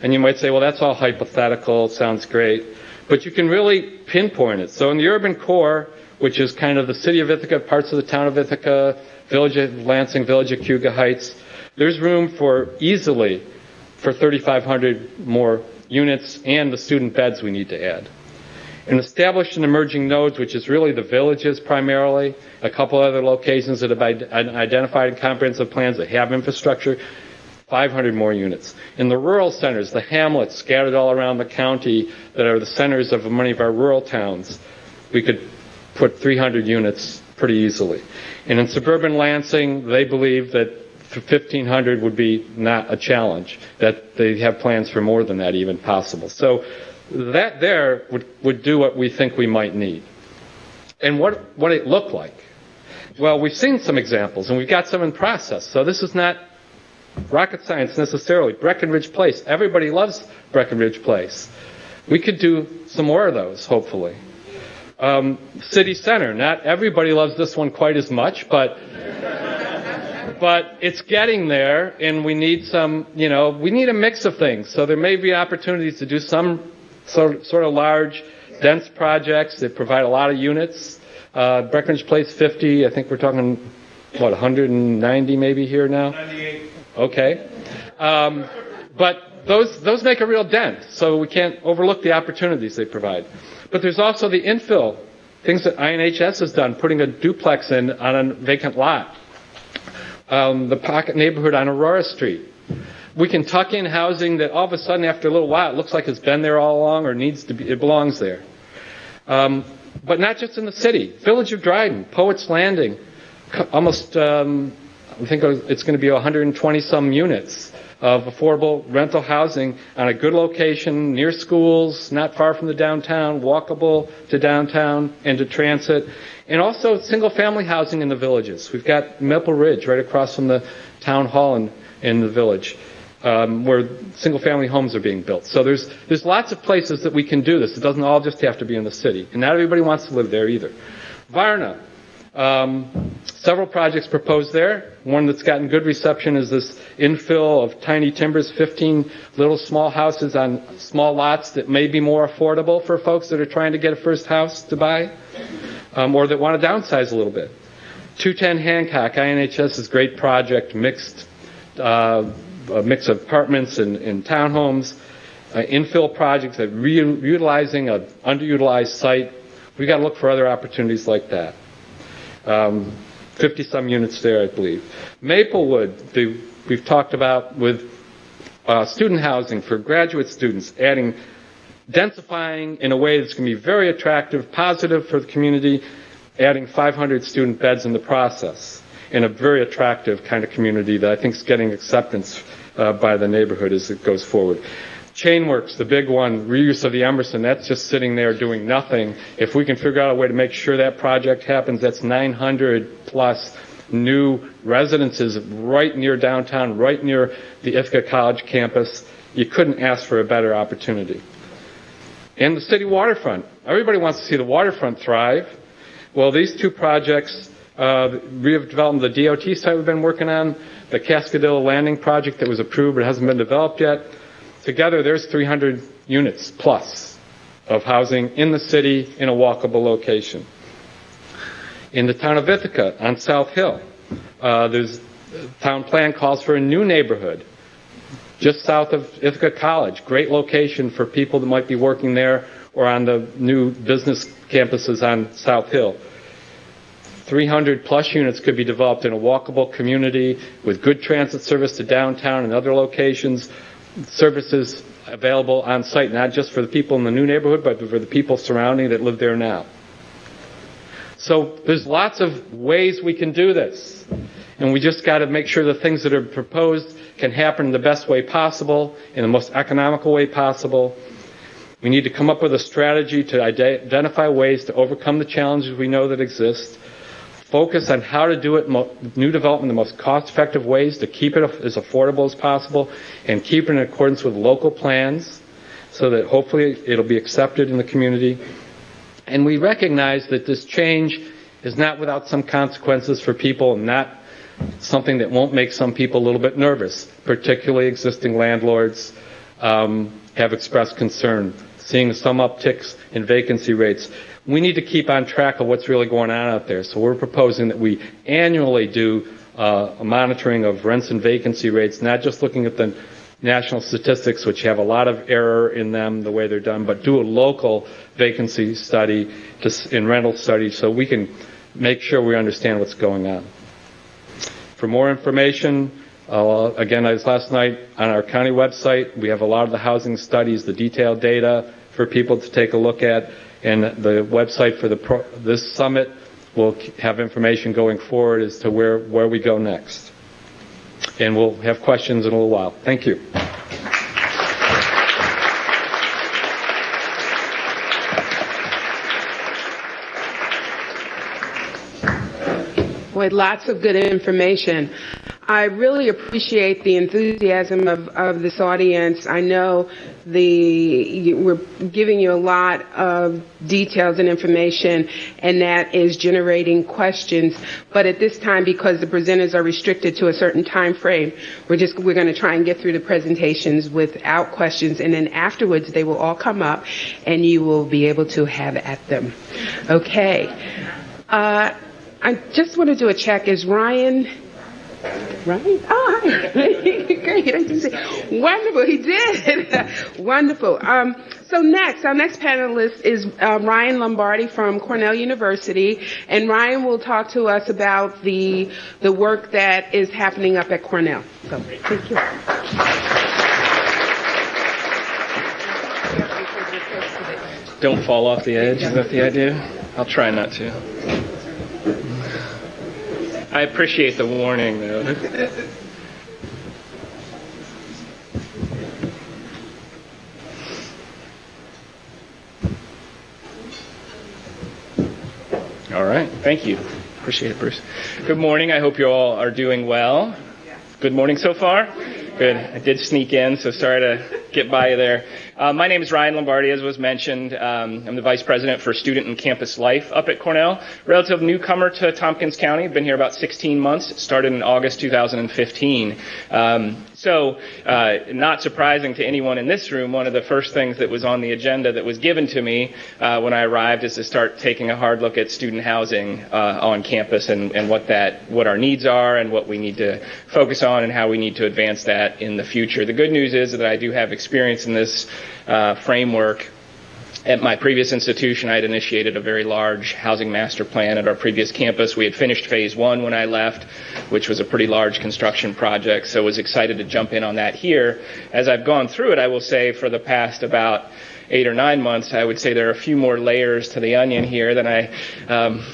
And you might say, well, that's all hypothetical, sounds great. But you can really pinpoint it. So in the urban core, which is kind of the city of Ithaca, parts of the town of Ithaca, village of Lansing, village of Cayuga Heights, there's room for easily for 3,500 more units and the student beds we need to add. And established in emerging nodes, which is really the villages primarily, a couple other locations that have been identified in comprehensive plans that have infrastructure, 500 more units. In the rural centers, the hamlets scattered all around the county that are the centers of many of our rural towns, we could put 300 units pretty easily. And in suburban Lansing, they believe that 1,500 would be not a challenge, that they have plans for more than that even possible. So that there would do what we think we might need. And what it looked like? Well, we've seen some examples, and we've got some in process. So this is not rocket science necessarily. Breckenridge Place. Everybody loves Breckenridge Place. We could do some more of those, hopefully. City Center. Not everybody loves this one quite as much, but it's getting there, and we need some, we need a mix of things. So there may be opportunities to do some sort of large, dense projects that provide a lot of units. Breckenridge Place 50, I think we're talking, 190 maybe here now? 98. Okay. But those make a real dent, so we can't overlook the opportunities they provide. But there's also the infill, things that INHS has done, putting a duplex in on a vacant lot. The pocket neighborhood on Aurora Street. We can tuck in housing that all of a sudden, after a little while, it looks like it's been there all along or needs to be, it belongs there. But not just in the city. Village of Dryden, Poets Landing, almost, I think it's going to be 120-some units of affordable rental housing on a good location, near schools, not far from the downtown, walkable to downtown and to transit. And also single-family housing in the villages. We've got Maple Ridge right across from the town hall in the village, where single-family homes are being built. So there's lots of places that we can do this. It doesn't all just have to be in the city. And not everybody wants to live there either. Varna. Several projects proposed there. One that's gotten good reception is this infill of tiny timbers, 15 little small houses on small lots that may be more affordable for folks that are trying to get a first house to buy, or that want to downsize a little bit. 210 Hancock, INHS's great project, a mix of apartments and townhomes, infill projects that utilizing an underutilized site. We've got to look for other opportunities like that. 50-some units there, I believe. Maplewood, we've talked about with student housing for graduate students, densifying in a way that's going to be very attractive, positive for the community, adding 500 student beds in the process, in a very attractive kind of community that I think is getting acceptance by the neighborhood as it goes forward. Chainworks, the big one, reuse of the Emerson, that's just sitting there doing nothing. If we can figure out a way to make sure that project happens, that's 900 plus new residences right near downtown, right near the Ithaca College campus. You couldn't ask for a better opportunity. And the city waterfront. Everybody wants to see the waterfront thrive. Well, these two projects, redevelopment of the DOT site we've been working on, the Cascadilla Landing project that was approved but hasn't been developed yet. Together, there's 300 units plus of housing in the city in a walkable location. In the town of Ithaca on South Hill, there's town plan calls for a new neighborhood just south of Ithaca College. Great location for people that might be working there or on the new business campuses on South Hill. 300 plus units could be developed in a walkable community with good transit service to downtown and other locations, services available on site, not just for the people in the new neighborhood, but for the people surrounding that live there now. So there's lots of ways we can do this. And we just got to make sure the things that are proposed can happen in the best way possible, in the most economical way possible. We need to come up with a strategy to identify ways to overcome the challenges we know that exist, focus on how to do it, new development, the most cost-effective ways to keep it as affordable as possible, and keep it in accordance with local plans so that hopefully it'll be accepted in the community. And we recognize that this change is not without some consequences for people, and not something that won't make some people a little bit nervous, particularly existing landlords have expressed concern, seeing some upticks in vacancy rates. We need to keep on track of what's really going on out there. So we're proposing that we annually do a monitoring of rents and vacancy rates, not just looking at the national statistics, which have a lot of error in them, the way they're done, but do a local vacancy study in rental study so we can make sure we understand what's going on. For more information, again, as last night on our county website, we have a lot of the housing studies, the detailed data for people to take a look at, and the website for this summit will have information going forward as to where we go next. And we'll have questions in a little while. Thank you. Boy, lots of good information. I really appreciate the enthusiasm of this audience. I know we're giving you a lot of details and information, and that is generating questions. But at this time, because the presenters are restricted to a certain time frame, we're going to try and get through the presentations without questions, and then afterwards they will all come up, and you will be able to have at them. Okay. I just want to do a check. Is Ryan? Oh, hi. Great. I didn't say. Wonderful. He did. Wonderful. So next, our next panelist is Ryan Lombardi from Cornell University, and Ryan will talk to us about the work that is happening up at Cornell. So, thank you. Don't fall off the edge. Is that the idea? I'll try not to. I appreciate the warning, though. All right. Thank you. Appreciate it, Bruce. Good morning. I hope you all are doing well. Good morning so far? Good. I did sneak in, so sorry to get by you there. My name is Ryan Lombardi, as was mentioned. I'm the Vice President for Student and Campus Life up at Cornell. Relative newcomer to Tompkins County. I've been here about 16 months. It started in August 2015. So not surprising to anyone in this room, one of the first things that was on the agenda that was given to me when I arrived is to start taking a hard look at student housing on campus and what our needs are and what we need to focus on and how we need to advance that in the future. The good news is that I do have experience in this framework. At my previous institution, I had initiated a very large housing master plan at our previous campus. We had finished phase 1 when I left, which was a pretty large construction project, so I was excited to jump in on that here. As I've gone through it, I will say for the past about 8 or 9 months, I would say there are a few more layers to the onion here than I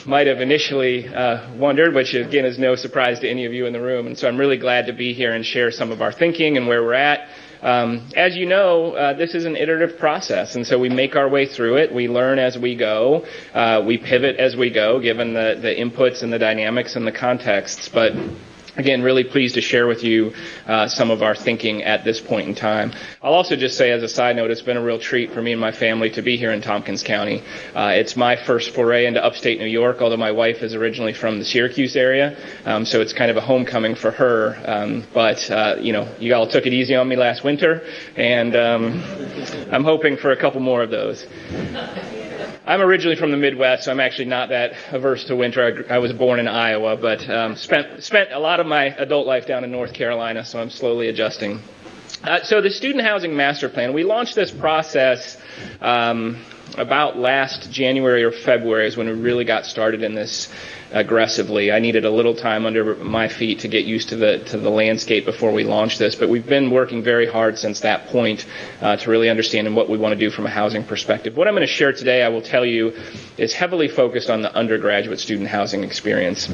might have initially wondered, which again is no surprise to any of you in the room. And so I'm really glad to be here and share some of our thinking and where we're at. As you know, this is an iterative process, and so we make our way through it. We learn as we go. We pivot as we go, given the inputs and the dynamics and the contexts. But Again, really pleased to share with you some of our thinking at this point in time. I'll also just say as a side note, it's been a real treat for me and my family to be here in Tompkins County. It's my first foray into upstate New York, although my wife is originally from the Syracuse area, so it's kind of a homecoming for her. But you all took it easy on me last winter, and I'm hoping for a couple more of those. I'm originally from the Midwest, so I'm actually not that averse to winter. I was born in Iowa, but spent a lot of my adult life down in North Carolina, so I'm slowly adjusting. So the Student Housing Master Plan, we launched this process about last January or February is when we really got started in this aggressively. I needed a little time under my feet to get used to the landscape before we launched this, but we've been working very hard since that point to really understand what we want to do from a housing perspective. What I'm going to share today, I will tell you, is heavily focused on the undergraduate student housing experience.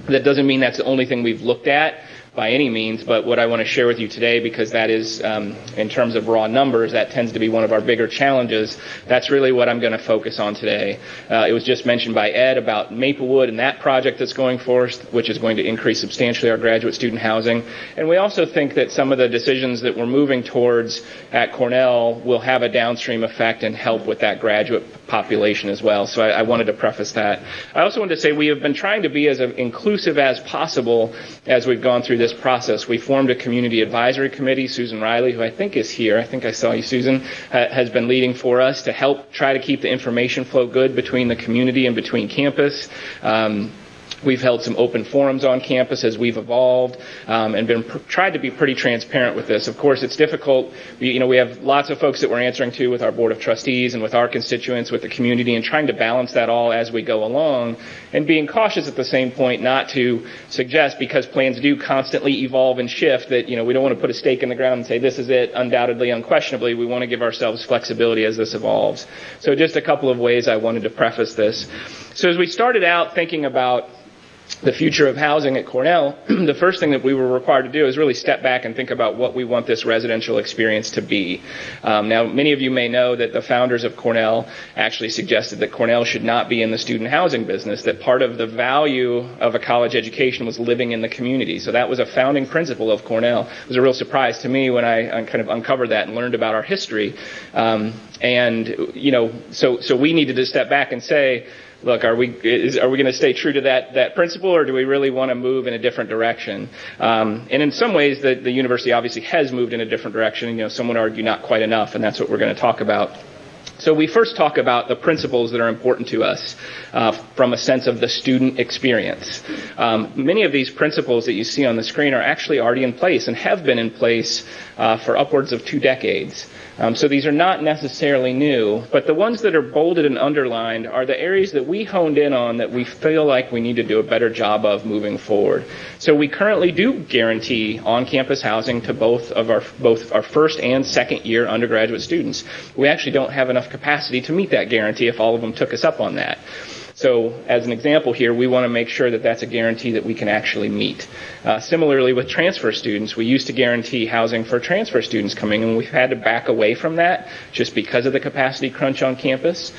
That doesn't mean that's the only thing we've looked at by any means, but what I want to share with you today, because that is, in terms of raw numbers, that tends to be one of our bigger challenges. That's really what I'm going to focus on today. It was just mentioned by Ed about Maplewood and that project that's going for us, which is going to increase substantially our graduate student housing. And we also think that some of the decisions that we're moving towards at Cornell will have a downstream effect and help with that graduate population as well. So I wanted to preface that. I also wanted to say we have been trying to be as inclusive as possible as we've gone through this process. We formed a community advisory committee. Susan Riley, who I think is here, I think I saw you, Susan, has been leading for us to help try to keep the information flow good between the community and between campus. We've held some open forums on campus as we've evolved and tried to be pretty transparent with this. Of course, it's difficult. We have lots of folks that we're answering to with our board of trustees and with our constituents, with the community, and trying to balance that all as we go along, and being cautious at the same point not to suggest, because plans do constantly evolve and shift, that we don't want to put a stake in the ground and say this is it, undoubtedly, unquestionably. We want to give ourselves flexibility as this evolves. So just a couple of ways I wanted to preface this. So as we started out thinking about the future of housing at Cornell, the first thing that we were required to do is really step back and think about what we want this residential experience to be. Now, many of you may know that the founders of Cornell actually suggested that Cornell should not be in the student housing business, that part of the value of a college education was living in the community. So that was a founding principle of Cornell. It was a real surprise to me when I kind of uncovered that and learned about our history. So we needed to step back and say, look, are we going to stay true to that principle, or do we really want to move in a different direction? And in some ways, the university obviously has moved in a different direction. Some would argue not quite enough, and that's what we're going to talk about. So we first talk about the principles that are important to us from a sense of the student experience. Many of these principles that you see on the screen are actually already in place and have been in place for upwards of 2 decades. So these are not necessarily new, but the ones that are bolded and underlined are the areas that we honed in on that we feel like we need to do a better job of moving forward. So we currently do guarantee on-campus housing to both our first and second year undergraduate students. We actually don't have enough capacity to meet that guarantee if all of them took us up on that. So as an example here, we want to make sure that that's a guarantee that we can actually meet. Similarly, with transfer students, we used to guarantee housing for transfer students coming, and we've had to back away from that just because of the capacity crunch on campus.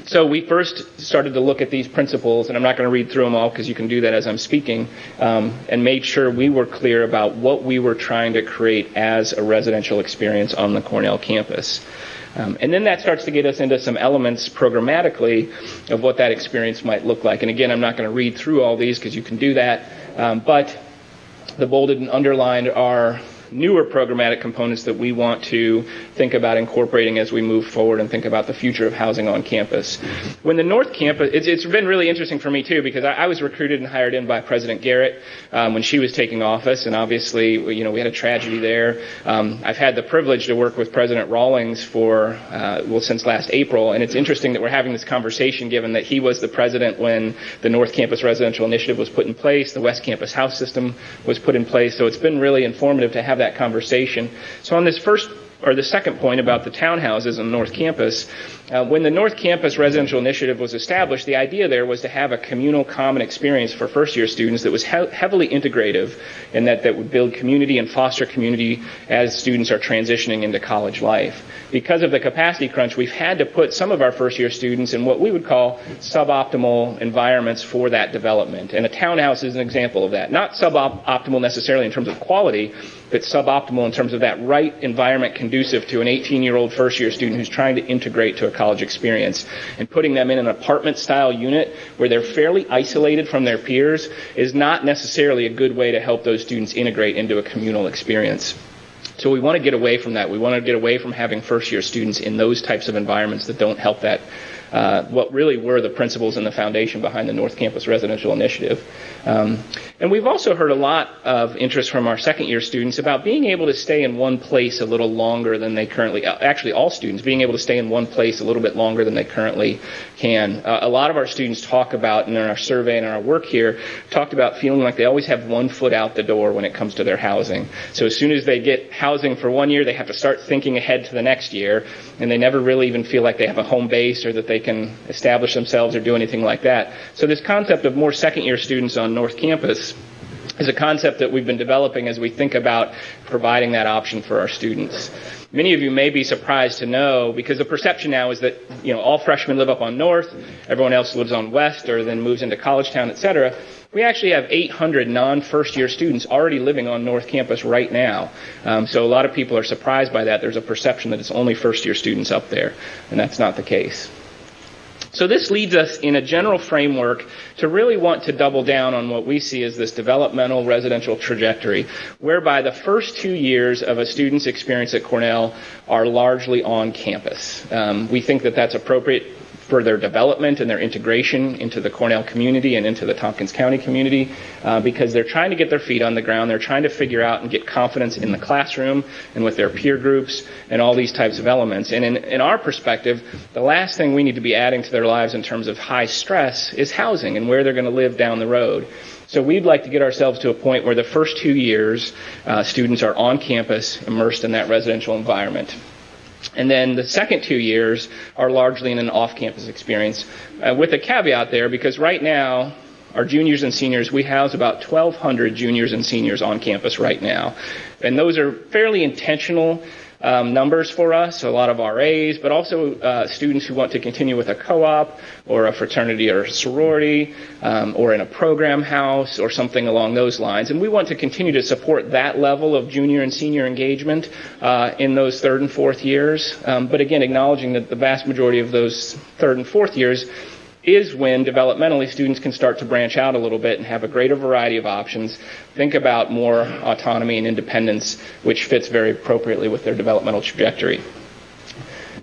So we first started to look at these principles, and I'm not going to read through them all because you can do that as I'm speaking, and made sure we were clear about what we were trying to create as a residential experience on the Cornell campus. And then that starts to get us into some elements programmatically of what that experience might look like. And again, I'm not going to read through all these because you can do that, but the bolded and underlined are newer programmatic components that we want to think about incorporating as we move forward and think about the future of housing on campus. When the North Campus, it's been really interesting for me too, because I was recruited and hired in by President Garrett when she was taking office, and obviously, we had a tragedy there. I've had the privilege to work with President Rawlings since last April, and it's interesting that we're having this conversation given that he was the president when the North Campus Residential Initiative was put in place, the West Campus House System was put in place, so it's been really informative to have that conversation. So on this first or the second point about the townhouses on North Campus, when the North Campus Residential Initiative was established, the idea there was to have a communal common experience for first-year students that was heavily integrative, and that would build community and foster community as students are transitioning into college life. Because of the capacity crunch, we've had to put some of our first-year students in what we would call suboptimal environments for that development. And a townhouse is an example of that. Not suboptimal necessarily in terms of quality, but suboptimal in terms of that right environment conducive to an 18-year-old first-year student who's trying to integrate to a college experience. And putting them in an apartment-style unit where they're fairly isolated from their peers is not necessarily a good way to help those students integrate into a communal experience. So we want to get away from that. We want to get away from having first-year students in those types of environments that don't help that, what really were the principles and the foundation behind the North Campus Residential Initiative. And we've also heard a lot of interest from our second-year students about being able to stay in one place a little longer than they currently, actually all students, being able to stay in one place a little bit longer than they currently can. A lot of our students talk about, and in our survey and in our work here, talked about feeling like they always have one foot out the door when it comes to their housing. So as soon as they get housing for 1 year, they have to start thinking ahead to the next year, and they never really even feel like they have a home base or that they can establish themselves or do anything like that. So this concept of more second-year students on North Campus is a concept that we've been developing as we think about providing that option for our students. Many of you may be surprised to know, because the perception now is that all freshmen live up on North, everyone else lives on West, or then moves into College Town, etc. We actually have 800 non-first-year students already living on North Campus right now. So a lot of people are surprised by that. There's a perception that it's only first-year students up there, and that's not the case. So this leads us in a general framework to really want to double down on what we see as this developmental residential trajectory, whereby the first 2 years of a student's experience at Cornell are largely on campus. We think that that's appropriate for their development and their integration into the Cornell community and into the Tompkins County community, because they're trying to get their feet on the ground. They're trying to figure out and get confidence in the classroom and with their peer groups and all these types of elements. And in our perspective, the last thing we need to be adding to their lives in terms of high stress is housing and where they're going to live down the road. So we'd like to get ourselves to a point where the first 2 years, students are on campus, immersed in that residential environment. And then the second 2 years are largely in an off-campus experience, with a caveat there, because right now, our juniors and seniors, we house about 1,200 juniors and seniors on campus right now. And those are fairly intentional numbers for us, a lot of RAs, but also students who want to continue with a co-op or a fraternity or a sorority or in a program house or something along those lines. And we want to continue to support that level of junior and senior engagement in those third and fourth years. But again, acknowledging that the vast majority of those third and fourth years is when developmentally students can start to branch out a little bit and have a greater variety of options, think about more autonomy and independence, which fits very appropriately with their developmental trajectory.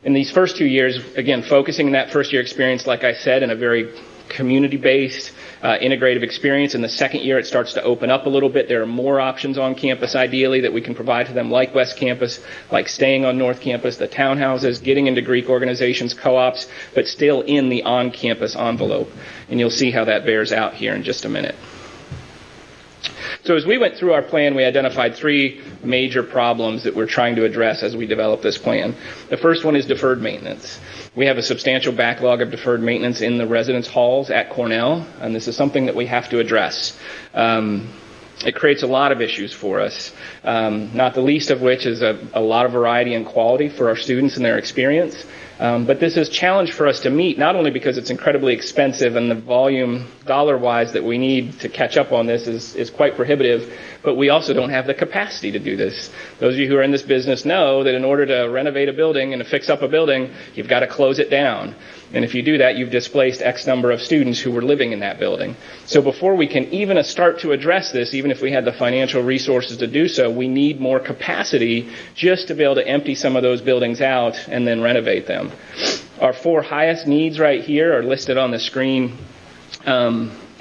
In these first 2 years, again, focusing in that first year experience, like I said, in a very community-based, integrative experience. In the second year, it starts to open up a little bit. There are more options on campus, ideally, that we can provide to them, like West Campus, like staying on North Campus, the townhouses, getting into Greek organizations, co-ops, but still in the on-campus envelope. And you'll see how that bears out here in just a minute. So as we went through our plan, we identified 3 major problems that we're trying to address as we develop this plan. The first one is deferred maintenance. We have a substantial backlog of deferred maintenance in the residence halls at Cornell, and this is something that we have to address. It creates a lot of issues for us, not the least of which is a lot of variety and quality for our students and their experience. But this is a challenge for us to meet, not only because it's incredibly expensive and the volume dollar-wise that we need to catch up on this is quite prohibitive, but we also don't have the capacity to do this. Those of you who are in this business know that in order to renovate a building and to fix up a building, you've got to close it down. And if you do that, you've displaced X number of students who were living in that building. So before we can even start to address this, even if we had the financial resources to do so, we need more capacity just to be able to empty some of those buildings out and then renovate them. Our 4 highest needs right here are listed on the screen,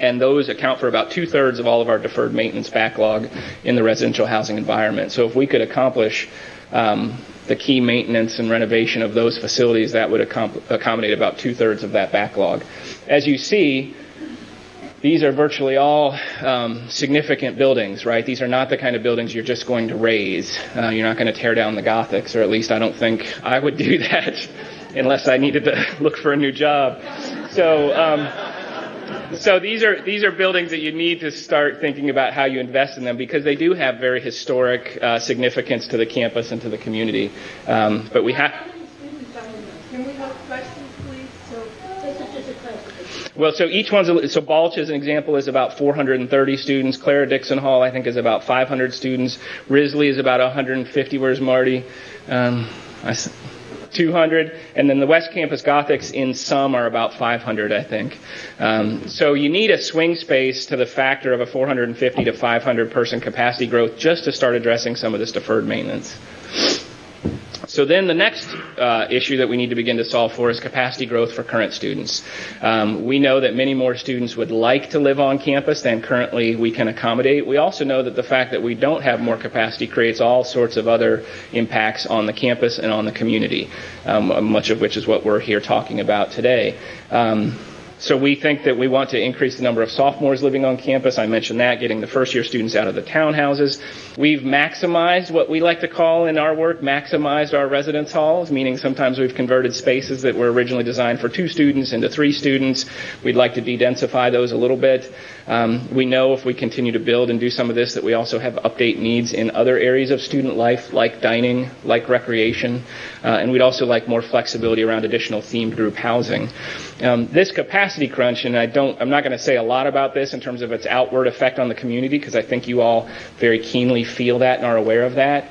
and those account for about 2/3 of all of our deferred maintenance backlog in the residential housing environment. So if we could accomplish the key maintenance and renovation of those facilities, that would accommodate about 2/3 of that backlog. As you see, these are virtually all significant buildings, right? These are not the kind of buildings you're just going to raise. You're not going to tear down the Gothics, or at least I don't think I would do that unless I needed to look for a new job. So these are buildings that you need to start thinking about how you invest in them, because they do have very historic significance to the campus and to the community. But we have. Can we have questions, please? So this is just a clarification. Well, so each one's so Balch, as an example, is about 430 students. Clara Dixon Hall, I think, is about 500 students. Risley is about 150. Where's Marty? 200, and then the West Campus Gothics in some are about 500, I think. So you need a swing space to the factor of a 450 to 500 person capacity growth just to start addressing some of this deferred maintenance. So then the next issue that we need to begin to solve for is capacity growth for current students. We know that many more students would like to live on campus than currently we can accommodate. We also know that the fact that we don't have more capacity creates all sorts of other impacts on the campus and on the community, much of which is what we're here talking about today. So we think that we want to increase the number of sophomores living on campus. I mentioned that, getting the first-year students out of the townhouses. We've maximized what we like to call in our work, maximized our residence halls, meaning sometimes we've converted spaces that were originally designed for 2 students into 3 students. We'd like to de-densify those a little bit. We know if we continue to build and do some of this that we also have update needs in other areas of student life, like dining, like recreation, and we'd also like more flexibility around additional themed group housing. This capacity crunch, and I'm not going to say a lot about this in terms of its outward effect on the community, because I think you all very keenly feel that and are aware of that.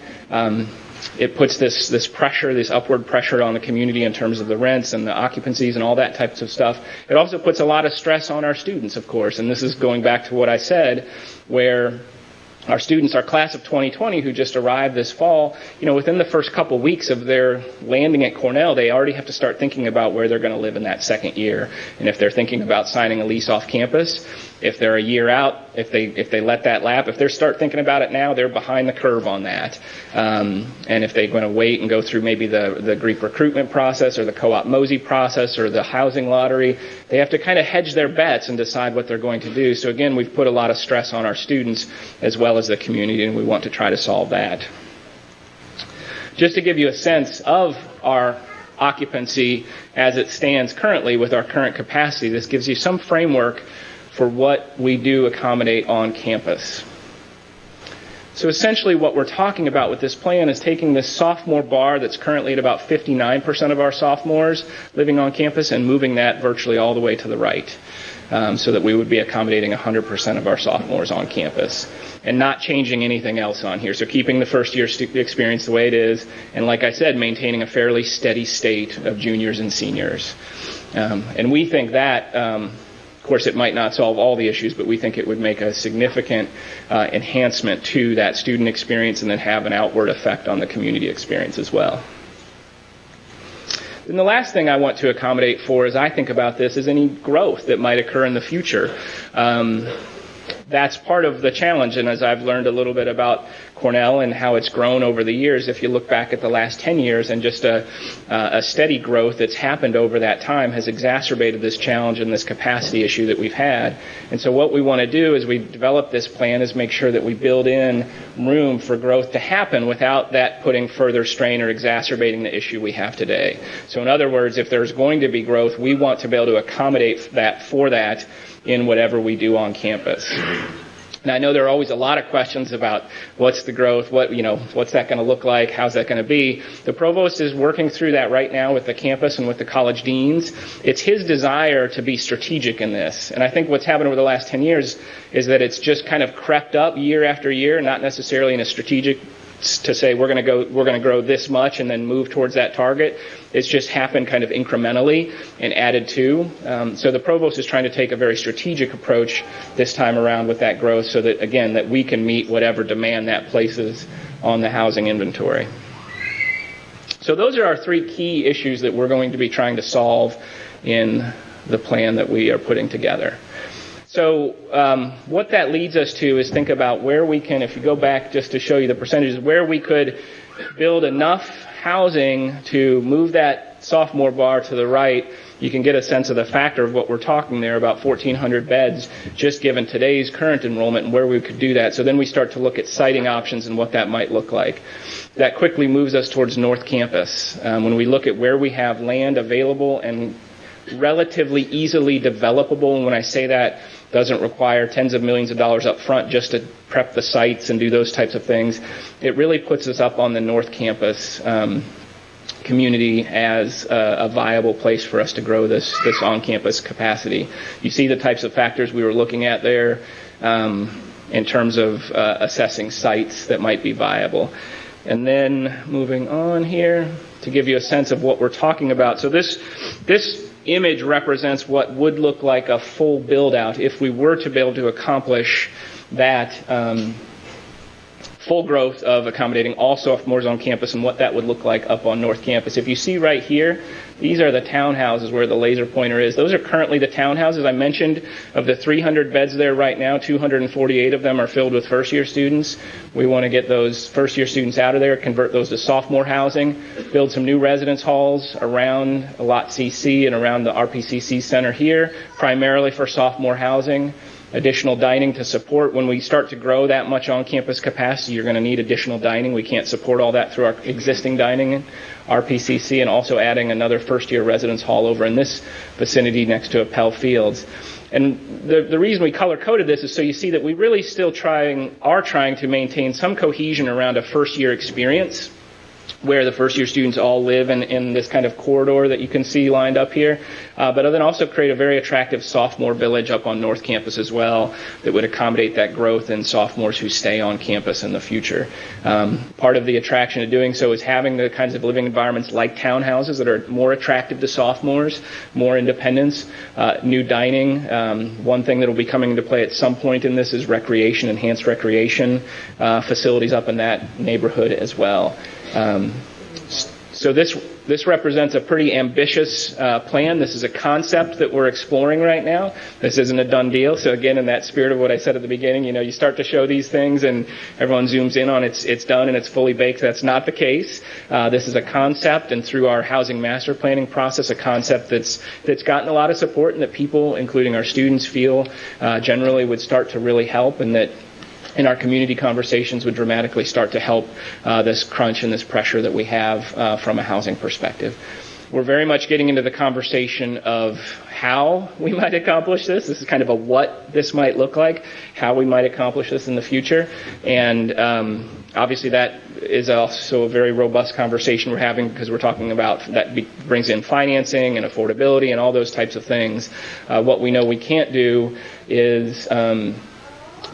It puts this pressure, this upward pressure on the community in terms of the rents and the occupancies and all that types of stuff. It also puts a lot of stress on our students, of course, and this is going back to what I said, where our students, our class of 2020 who just arrived this fall, within the first couple weeks of their landing at Cornell, they already have to start thinking about where they're going to live in that second year. And if they're thinking about signing a lease off campus, if they're a year out, if they let that lap, if they start thinking about it now, they're behind the curve on that. And if they're going to wait and go through maybe the Greek recruitment process or the co-op Mosey process or the housing lottery, they have to kind of hedge their bets and decide what they're going to do. So again, we've put a lot of stress on our students as well as the community, and we want to try to solve that. Just to give you a sense of our occupancy as it stands currently with our current capacity, this gives you some framework for what we do accommodate on campus. So essentially what we're talking about with this plan is taking this sophomore bar that's currently at about 59% of our sophomores living on campus and moving that virtually all the way to the right, so that we would be accommodating 100% of our sophomores on campus and not changing anything else on here. So keeping the first year experience the way it is, and like I said, maintaining a fairly steady state of juniors and seniors. And we think that, of course, it might not solve all the issues, but we think it would make a significant enhancement to that student experience and then have an outward effect on the community experience as well. And the last thing I want to accommodate for, as I think about this, is any growth that might occur in the future. That's part of the challenge, and as I've learned a little bit about Cornell and how it's grown over the years, if you look back at the last 10 years and just a steady growth that's happened over that time has exacerbated this challenge and this capacity issue that we've had. And so what we want to do as we develop this plan is make sure that we build in room for growth to happen without that putting further strain or exacerbating the issue we have today. So in other words, if there's going to be growth, we want to be able to accommodate that for that in whatever we do on campus. And I know there are always a lot of questions about what's the growth, what's that going to look like, how's that going to be. The provost is working through that right now with the campus and with the college deans. It's his desire to be strategic in this. And I think what's happened over the last 10 years is that it's just kind of crept up year after year, not necessarily in a strategic to say we're going to grow this much and then move towards that target. It's just happened kind of incrementally and added to. So the provost is trying to take a very strategic approach this time around with that growth so that, again, that we can meet whatever demand that places on the housing inventory. So those are our 3 key issues that we're going to be trying to solve in the plan that we are putting together. So what that leads us to is think about where we can, if you go back just to show you the percentages, where we could build enough housing to move that that sophomore bar to the right, you can get a sense of the factor of what we're talking there, about 1,400 beds, just given today's current enrollment and where we could do that. So then we start to look at siting options and what that might look like. That quickly moves us towards North Campus. When we look at where we have land available and relatively easily developable, and when I say that, doesn't require tens of millions of dollars up front just to prep the sites and do those types of things, it really puts us up on the North Campus community as a viable place for us to grow this on-campus capacity. You see the types of factors we were looking at there in terms of assessing sites that might be viable. And then moving on here to give you a sense of what we're talking about. So this image represents what would look like a full build-out if we were to be able to accomplish that full growth of accommodating all sophomores on campus and what that would look like up on North Campus. If you see right here, these are the townhouses where the laser pointer is. Those are currently the townhouses. I mentioned of the 300 beds there right now, 248 of them are filled with first-year students. We want to get those first-year students out of there, convert those to sophomore housing, build some new residence halls around Lot CC and around the RPCC Center here, primarily for sophomore housing. Additional dining to support. When we start to grow that much on-campus capacity, you're going to need additional dining. We can't support all that through our existing dining in RPCC, and also adding another first-year residence hall over in this vicinity next to Appel Fields. And the reason we color-coded this is so you see that we really still are trying to maintain some cohesion around a first-year experience, where the first-year students all live in this kind of corridor that you can see lined up here, but then also create a very attractive sophomore village up on North Campus as well that would accommodate that growth in sophomores who stay on campus in the future. Part of the attraction of doing so is having the kinds of living environments like townhouses that are more attractive to sophomores, more independence, new dining. One thing that will be coming into play at some point in this is recreation, enhanced recreation facilities up in that neighborhood as well. So this represents a pretty ambitious plan. This is a concept that we're exploring right now. This isn't a done deal. So again, in that spirit of what I said at the beginning, you start to show these things and everyone zooms in on it's done and it's fully baked. That's not the case. This is a concept, and through our housing master planning process, a concept that's gotten a lot of support and that people, including our students, feel generally would start to really help, and that in our community conversations would dramatically start to help this crunch and this pressure that we have from a housing perspective. We're very much getting into the conversation of how we might accomplish this. This is kind of a what this might look like, how we might accomplish this in the future. And obviously that is also a very robust conversation we're having, because we're talking about that brings in financing and affordability and all those types of things. What we know we can't do is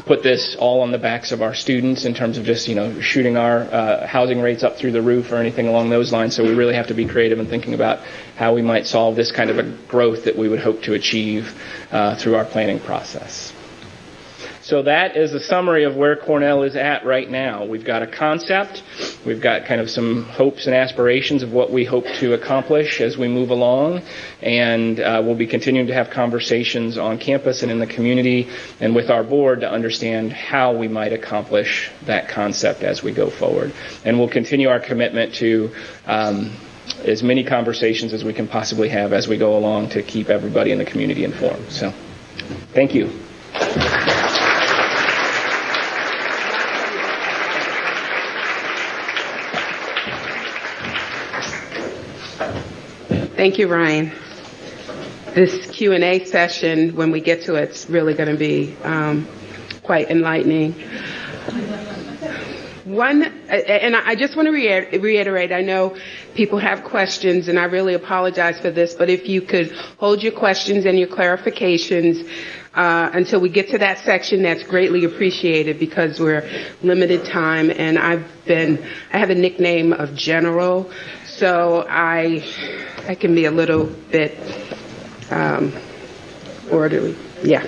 put this all on the backs of our students in terms of just, shooting our housing rates up through the roof or anything along those lines. So we really have to be creative in thinking about how we might solve this kind of a growth that we would hope to achieve through our planning process. So that is a summary of where Cornell is at right now. We've got a concept. We've got kind of some hopes and aspirations of what we hope to accomplish as we move along. And we'll be continuing to have conversations on campus and in the community and with our board to understand how we might accomplish that concept as we go forward. And we'll continue our commitment to as many conversations as we can possibly have as we go along to keep everybody in the community informed. So, thank you. Thank you, Ryan. This Q&A session, when we get to it, it's really going to be quite enlightening. And I just want to reiterate, I know people have questions, and I really apologize for this, but if you could hold your questions and your clarifications until we get to that section, that's greatly appreciated, because we're limited time, and I have a nickname of General, so I can be a little bit orderly. Yeah.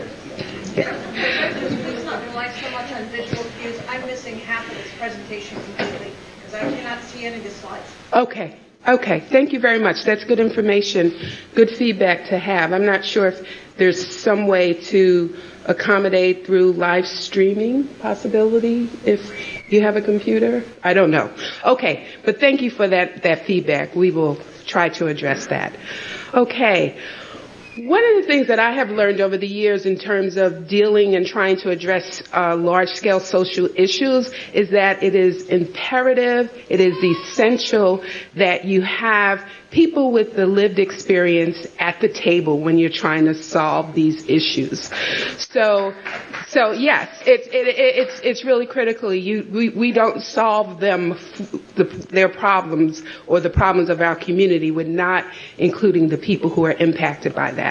Please not rely so much on visual cues. I'm missing half of this presentation completely because I cannot see any of the slides. Okay. Thank you very much. That's good information, good feedback to have. I'm not sure if there's some way to accommodate through live streaming possibility if you have a computer? I don't know. Okay, but thank you for that feedback. We will try to address that. Okay. One of the things that I have learned over the years in terms of dealing and trying to address large-scale social issues is that it is imperative, it is essential that you have people with the lived experience at the table when you're trying to solve these issues. So yes, it's really critical. We don't solve their problems or the problems of our community with not including the people who are impacted by that.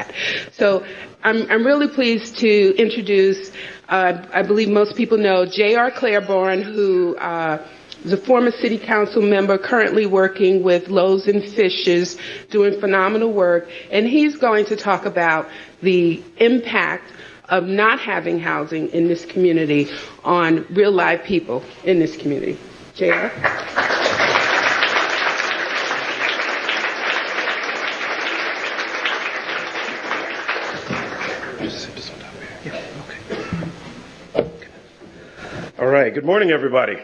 So I'm really pleased to introduce, I believe most people know, J.R. Claiborne, who is a former city council member currently working with Loaves and Fishes, doing phenomenal work, and he's going to talk about the impact of not having housing in this community on real live people in this community. J.R.? All right. Good morning, everybody.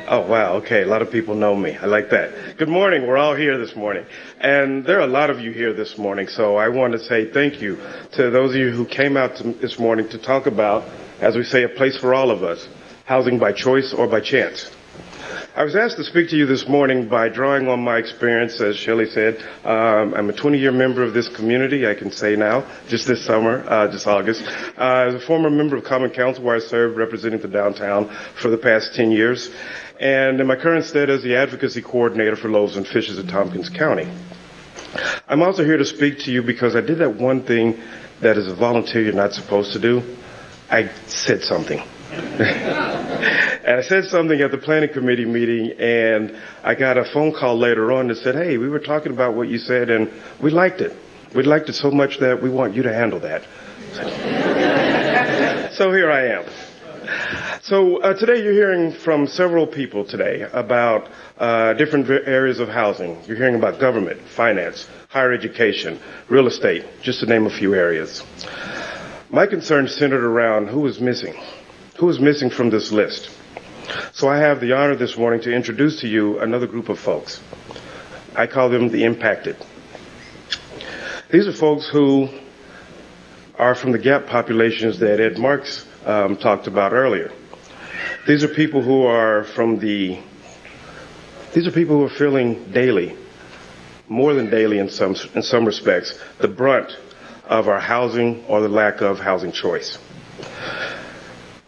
Oh, wow. Okay. A lot of people know me. I like that. Good morning. We're all here this morning. And there are a lot of you here this morning. So I want to say thank you to those of you who came out this morning to talk about, as we say, a place for all of us, housing by choice or by chance. I was asked to speak to you this morning by drawing on my experience, as Shelley said. I'm a 20-year member of this community, I can say now, just this summer, just August. As a former member of Common Council, where I served representing the downtown for the past 10 years. And in my current stead as the advocacy coordinator for Loaves and Fishes in Tompkins County. I'm also here to speak to you because I did that one thing that as a volunteer you're not supposed to do. I said something. And I said something at the planning committee meeting, and I got a phone call later on that said, hey, we were talking about what you said, and we liked it. We liked it so much that we want you to handle that. So here I am. So today you're hearing from several people today about different areas of housing. You're hearing about government, finance, higher education, real estate, just to name a few areas. My concern centered around who is missing. Who is missing from this list? So I have the honor this morning to introduce to you another group of folks. I call them the impacted. These are folks who are from the gap populations that Ed Marks talked about earlier. These are people who are feeling daily, more than daily in some respects, the brunt of our housing or the lack of housing choice.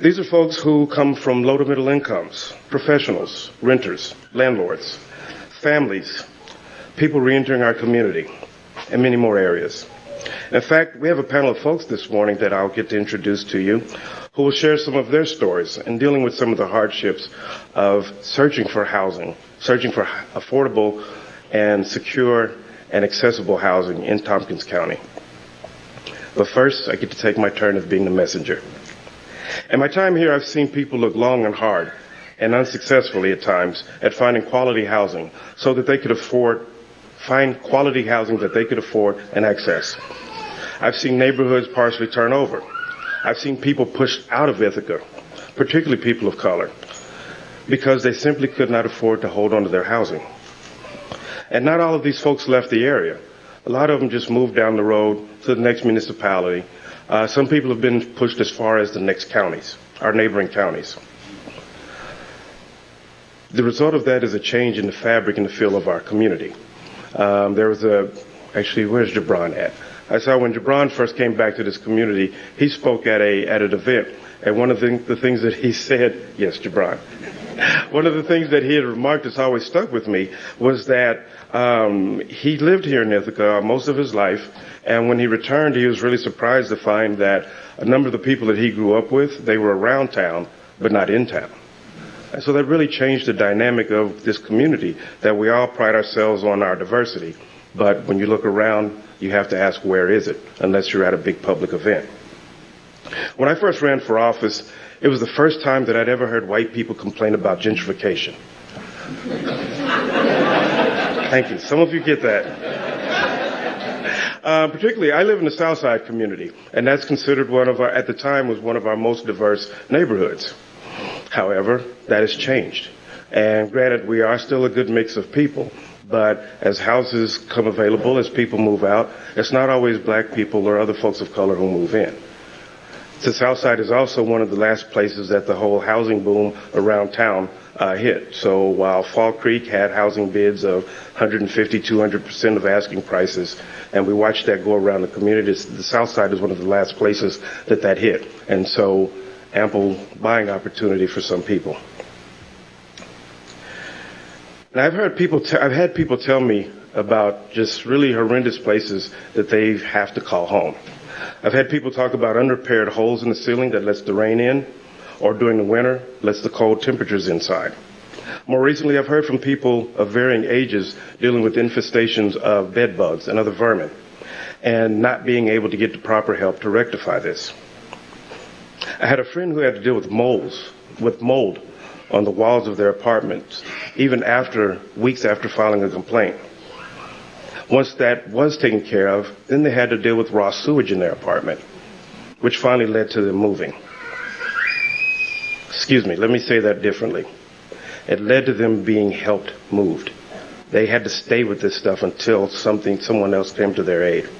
These are folks who come from low to middle incomes, professionals, renters, landlords, families, people reentering our community, and many more areas. In fact, we have a panel of folks this morning that I'll get to introduce to you who will share some of their stories and dealing with some of the hardships of searching for housing, searching for affordable and secure and accessible housing in Tompkins County. But first, I get to take my turn of being the messenger. In my time here, I've seen people look long and hard, and unsuccessfully at times, at finding quality housing so that they could find quality housing that they could afford and access. I've seen neighborhoods partially turn over. I've seen people pushed out of Ithaca, particularly people of color, because they simply could not afford to hold on to their housing. And not all of these folks left the area. A lot of them just moved down the road to the next municipality. Some people have been pushed as far as the next counties, our neighboring counties. The result of that is a change in the fabric and the feel of our community. Where's Gibran at? I saw when Gibran first came back to this community, he spoke at an event, and one of the things that he said, yes, Gibran, one of the things that he had remarked that's always stuck with me was that he lived here in Ithaca most of his life, and when he returned, he was really surprised to find that a number of the people that he grew up with, they were around town, but not in town. And so that really changed the dynamic of this community, that we all pride ourselves on our diversity. But when you look around, you have to ask, where is it, unless you're at a big public event. When I first ran for office, it was the first time that I'd ever heard white people complain about gentrification. Thank you. Some of you get that. Particularly, I live in the Southside community, and that's considered at the time, was one of our most diverse neighborhoods. However, that has changed. And granted, we are still a good mix of people, but as houses come available, as people move out, it's not always black people or other folks of color who move in. The Southside is also one of the last places that the whole housing boom around town hit. So while Fall Creek had housing bids of 150, 200% of asking prices, and we watched that go around the community, the Southside is one of the last places that hit. And so ample buying opportunity for some people. And I've had people tell me about just really horrendous places that they have to call home. I've had people talk about unrepaired holes in the ceiling that lets the rain in, or during the winter, lets the cold temperatures inside. More recently, I've heard from people of varying ages dealing with infestations of bed bugs and other vermin, and not being able to get the proper help to rectify this. I had a friend who had to deal with mold on the walls of their apartment, even weeks after filing a complaint. Once that was taken care of, then they had to deal with raw sewage in their apartment, which finally led to them moving. Excuse me, let me say that differently. It led to them being helped moved. They had to stay with this stuff until someone else came to their aid.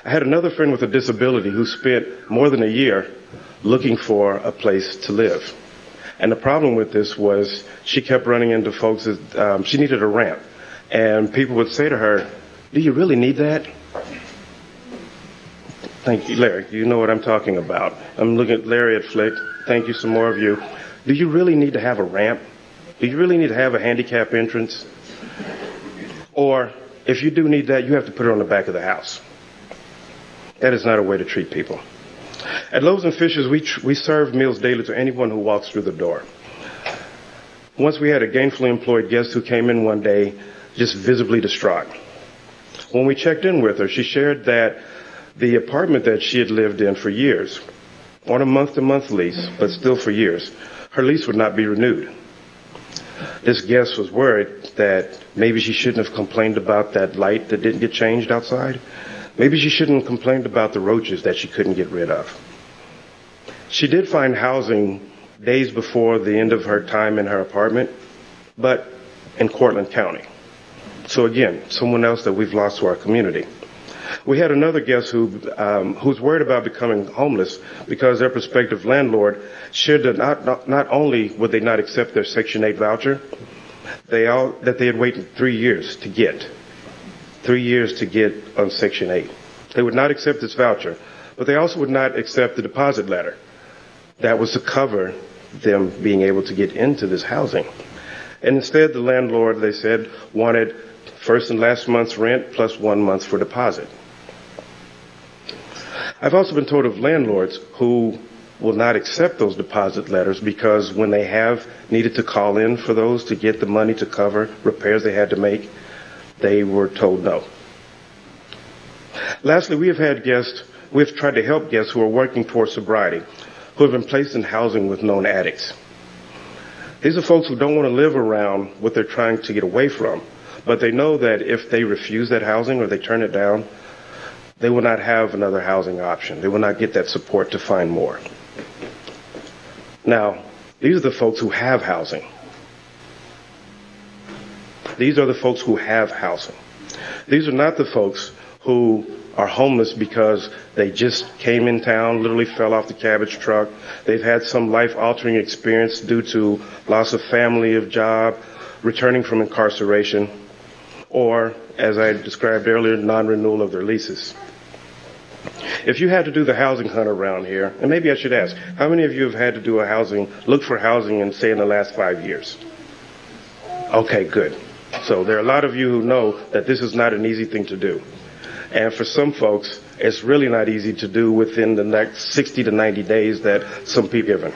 I had another friend with a disability who spent more than a year looking for a place to live. And the problem with this was she kept running into folks that she needed a ramp. And people would say to her, "Do you really need that?" Thank you, Larry. You know what I'm talking about. I'm looking at Larry at Flick. Thank you, some more of you. Do you really need to have a ramp? Do you really need to have a handicap entrance? Or if you do need that, you have to put it on the back of the house. That is not a way to treat people. At Loaves and Fishes, we serve meals daily to anyone who walks through the door. Once we had a gainfully employed guest who came in one day just visibly distraught. When we checked in with her, she shared that the apartment that she had lived in for years, on a month-to-month lease, but still for years, her lease would not be renewed. This guest was worried that maybe she shouldn't have complained about that light that didn't get changed outside. Maybe she shouldn't have complained about the roaches that she couldn't get rid of. She did find housing days before the end of her time in her apartment, but in Cortland County. So again, someone else that we've lost to our community. We had another guest who's worried about becoming homeless because their prospective landlord shared that not only would they not accept their Section 8 voucher, that they had waited 3 years to get. 3 years to get on Section 8. They would not accept this voucher, but they also would not accept the deposit letter that was to cover them being able to get into this housing. And instead, the landlord, they said, wanted first and last month's rent plus 1 month for deposit. I've also been told of landlords who will not accept those deposit letters because when they have needed to call in for those to get the money to cover repairs they had to make, they were told no. Lastly, we've tried to help guests who are working towards sobriety, who have been placed in housing with known addicts. These are folks who don't want to live around what they're trying to get away from, but they know that if they refuse that housing or they turn it down, they will not have another housing option. They will not get that support to find more. Now, these are the folks who have housing. These are the folks who have housing. These are not the folks who are homeless because they just came in town, literally fell off the cabbage truck. They've had some life-altering experience due to loss of family, of job, returning from incarceration, or, as I described earlier, non-renewal of their leases. If you had to do the housing hunt around here, and maybe I should ask, how many of you have had to do look for housing in, say, in the last 5 years? Okay, good. So there are a lot of you who know that this is not an easy thing to do. And for some folks, it's really not easy to do within the next 60 to 90 days that some people are given.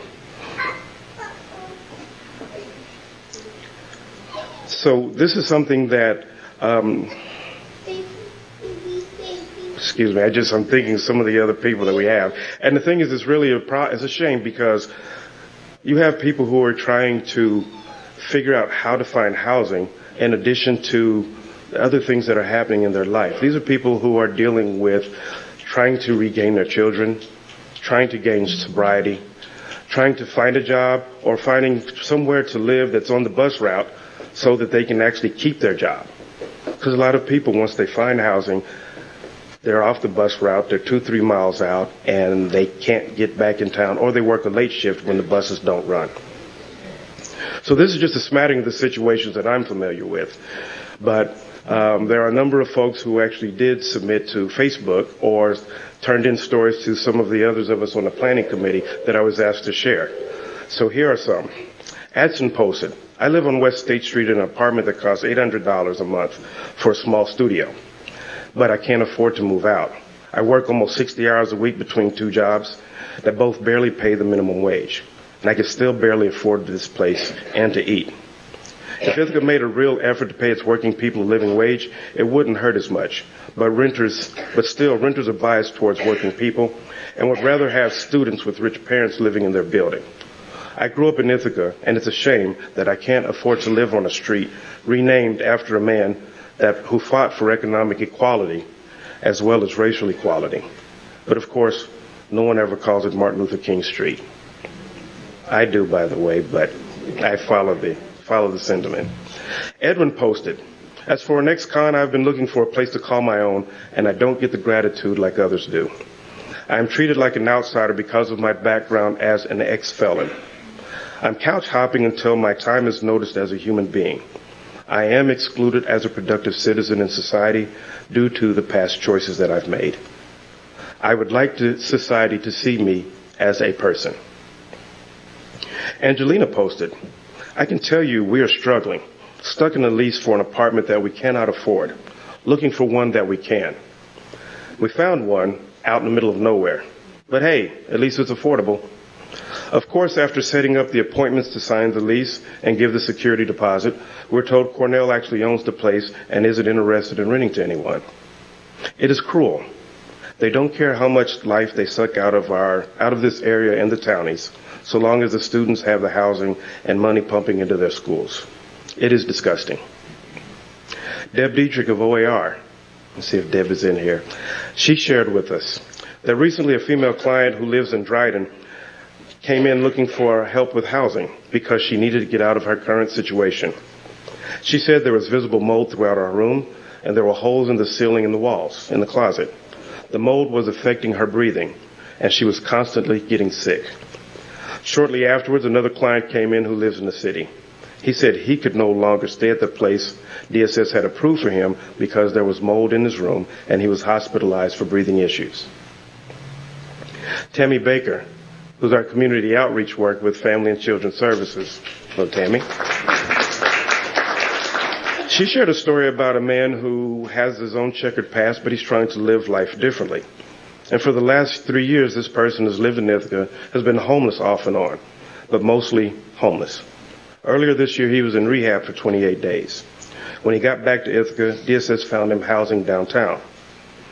So this is something that, excuse me, I'm thinking of some of the other people that we have. And the thing is, it's really it's a shame because you have people who are trying to figure out how to find housing in addition to other things that are happening in their life. These are people who are dealing with trying to regain their children, trying to gain sobriety, trying to find a job, or finding somewhere to live that's on the bus route so that they can actually keep their job. Because a lot of people, once they find housing, they're off the bus route, they're 2-3 miles out, and they can't get back in town, or they work a late shift when the buses don't run. So this is just a smattering of the situations that I'm familiar with. But there are a number of folks who actually did submit to Facebook or turned in stories to some of the others of us on the planning committee that I was asked to share. So here are some. Adson posted, I live on West State Street in an apartment that costs $800 a month for a small studio, but I can't afford to move out. I work almost 60 hours a week between 2 jobs that both barely pay the minimum wage, and I can still barely afford this place and to eat. If Ithaca made a real effort to pay its working people a living wage, it wouldn't hurt as much. But still, renters are biased towards working people and would rather have students with rich parents living in their building. I grew up in Ithaca, and it's a shame that I can't afford to live on a street renamed after a man who fought for economic equality as well as racial equality. But of course, no one ever calls it Martin Luther King Street. I do, by the way, but I follow the sentiment. Edwin posted, as for an ex-con, I've been looking for a place to call my own, and I don't get the gratitude like others do. I am treated like an outsider because of my background as an ex-felon. I'm couch hopping until my time is noticed as a human being. I am excluded as a productive citizen in society due to the past choices that I've made. I would like society to see me as a person. Angelina posted, I can tell you we are struggling, stuck in a lease for an apartment that we cannot afford, looking for one that we can. We found one out in the middle of nowhere, but hey, at least it's affordable. Of course, after setting up the appointments to sign the lease and give the security deposit, we're told Cornell actually owns the place and isn't interested in renting to anyone. It is cruel. They don't care how much life they suck out of this area and the townies, so long as the students have the housing and money pumping into their schools. It is disgusting. Deb Dietrich of OAR, let's see if Deb is in here. She shared with us that recently a female client who lives in Dryden came in looking for help with housing because she needed to get out of her current situation. She said there was visible mold throughout her room and there were holes in the ceiling and the walls in the closet. The mold was affecting her breathing and she was constantly getting sick. Shortly afterwards, another client came in who lives in the city. He said he could no longer stay at the place DSS had approved for him because there was mold in his room and he was hospitalized for breathing issues. Tammy Baker, who's our community outreach work with Family and Children Services. Hello, Tammy. She shared a story about a man who has his own checkered past, but he's trying to live life differently. And for the last 3 years, this person has lived in Ithaca, has been homeless off and on, but mostly homeless. Earlier this year, he was in rehab for 28 days. When he got back to Ithaca, DSS found him housing downtown.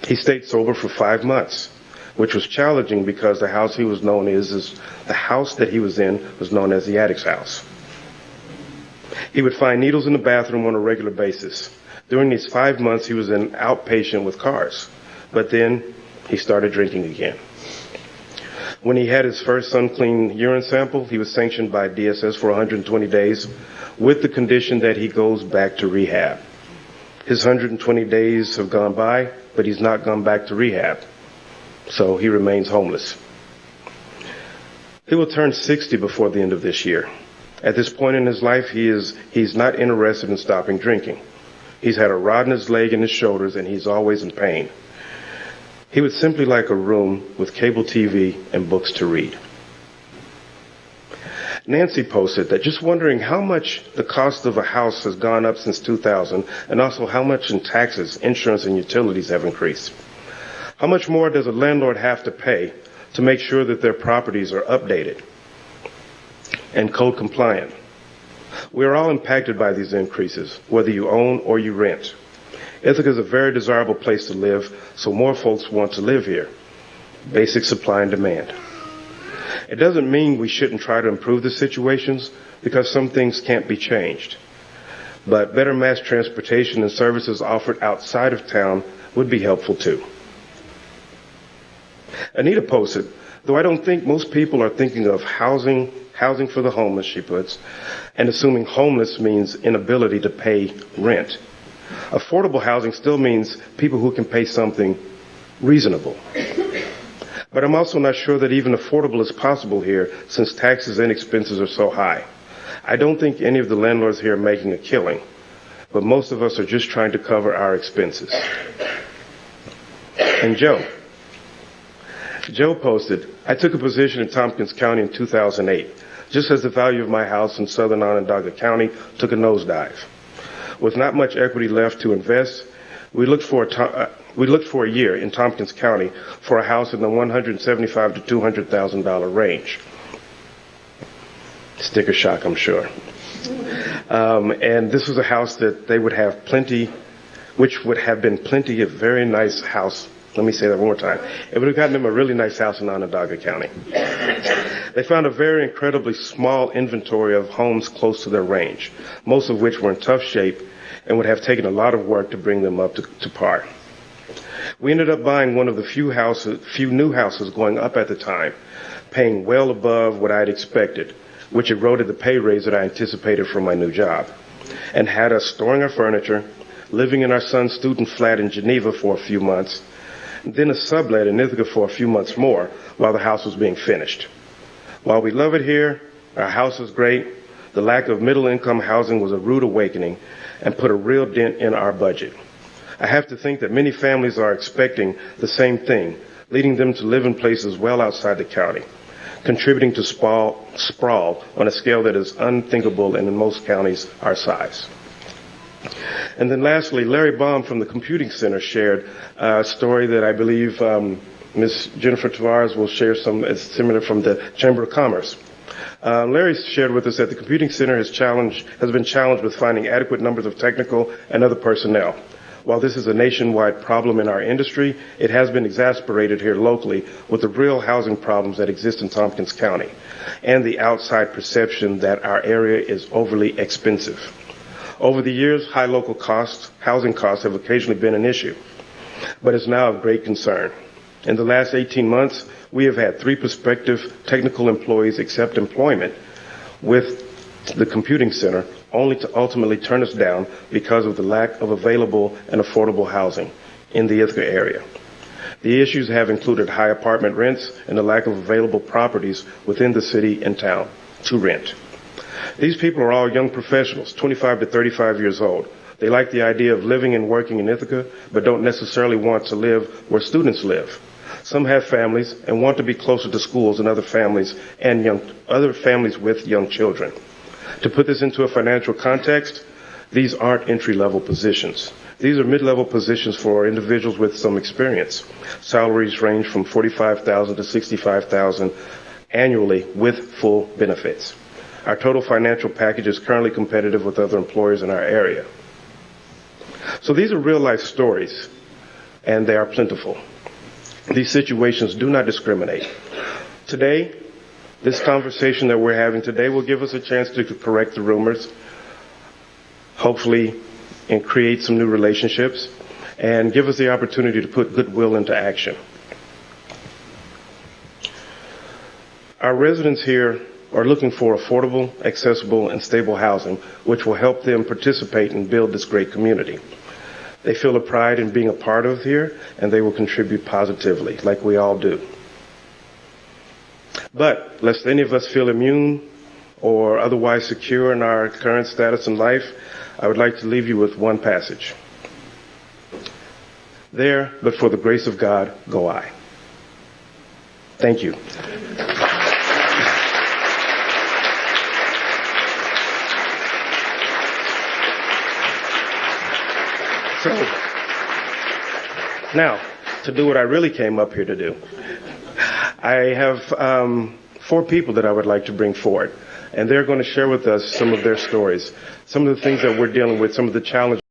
He stayed sober for 5 months, which was challenging because the house he was known as the house that he was in was known as the addict's house. He would find needles in the bathroom on a regular basis. During these 5 months, he was an outpatient with cars, but then he started drinking again. When he had his first unclean urine sample, he was sanctioned by DSS for 120 days with the condition that he goes back to rehab. His 120 days have gone by, but he's not gone back to rehab. So he remains homeless. He will turn 60 before the end of this year. At this point in his life, he's not interested in stopping drinking. He's had a rod in his leg and his shoulders, and he's always in pain. He would simply like a room with cable TV and books to read. Nancy posted that just wondering how much the cost of a house has gone up since 2000, and also how much in taxes, insurance, and utilities have increased. How much more does a landlord have to pay to make sure that their properties are updated and code compliant? We are all impacted by these increases, whether you own or you rent. Ithaca is a very desirable place to live, so more folks want to live here. Basic supply and demand. It doesn't mean we shouldn't try to improve the situations, because some things can't be changed. but better mass transportation and services offered outside of town would be helpful too. Anita posted, though I don't think most people are thinking of housing for the homeless, she puts, and assuming homeless means inability to pay rent. Affordable housing still means people who can pay something reasonable. But I'm also not sure that even affordable is possible here since taxes and expenses are so high. I don't think any of the landlords here are making a killing, but most of us are just trying to cover our expenses. And Joe posted, I took a position in Tompkins County in 2008, just as the value of my house in southern Onondaga County took a nosedive. With not much equity left to invest, we looked for a year in Tompkins County for a house in the $175,000 to $200,000 range. Sticker shock, I'm sure. And this was a house that they would have plenty, which would have been plenty of very nice house. Let me say that one more time. It would have gotten them a really nice house in Onondaga County. They found a very incredibly small inventory of homes close to their range, most of which were in tough shape and would have taken a lot of work to bring them up to par. We ended up buying one of the few new houses going up at the time, paying well above what I'd expected, which eroded the pay raise that I anticipated for my new job, and had us storing our furniture, living in our son's student flat in Geneva for a few months, then a sublet in Ithaca for a few months more while the house was being finished. While we love it here, our house is great, the lack of middle-income housing was a rude awakening and put a real dent in our budget. I have to think that many families are expecting the same thing, leading them to live in places well outside the county, contributing to sprawl on a scale that is unthinkable in most counties our size. And then lastly, Larry Baum from the Computing Center shared a story that I believe Ms. Jennifer Tavares will share similar from the Chamber of Commerce. Larry shared with us that the Computing Center has been challenged with finding adequate numbers of technical and other personnel. While this is a nationwide problem in our industry, it has been exacerbated here locally with the real housing problems that exist in Tompkins County and the outside perception that our area is overly expensive. Over the years, high local housing costs have occasionally been an issue, but it's now of great concern. In the last 18 months, we have had 3 prospective technical employees accept employment with the Computing Center, only to ultimately turn us down because of the lack of available and affordable housing in the Ithaca area. The issues have included high apartment rents and the lack of available properties within the city and town to rent. These people are all young professionals, 25 to 35 years old. They like the idea of living and working in Ithaca, but don't necessarily want to live where students live. Some have families and want to be closer to schools and other families with young children. To put this into a financial context, these aren't entry-level positions. These are mid-level positions for individuals with some experience. Salaries range from $45,000 to $65,000 annually with full benefits. Our total financial package is currently competitive with other employers in our area. So these are real-life stories, and they are plentiful. These situations do not discriminate. Today, this conversation that we're having today will give us a chance to correct the rumors, hopefully, and create some new relationships, and give us the opportunity to put goodwill into action. Our residents here are looking for affordable, accessible, and stable housing, which will help them participate and build this great community. They feel a pride in being a part of here, and they will contribute positively, like we all do. But, lest any of us feel immune or otherwise secure in our current status in life, I would like to leave you with one passage. There, but for the grace of God, go I. Thank you. So, now, to do what I really came up here to do, I have 4 people that I would like to bring forward, and they're going to share with us some of their stories, some of the things that we're dealing with, some of the challenges.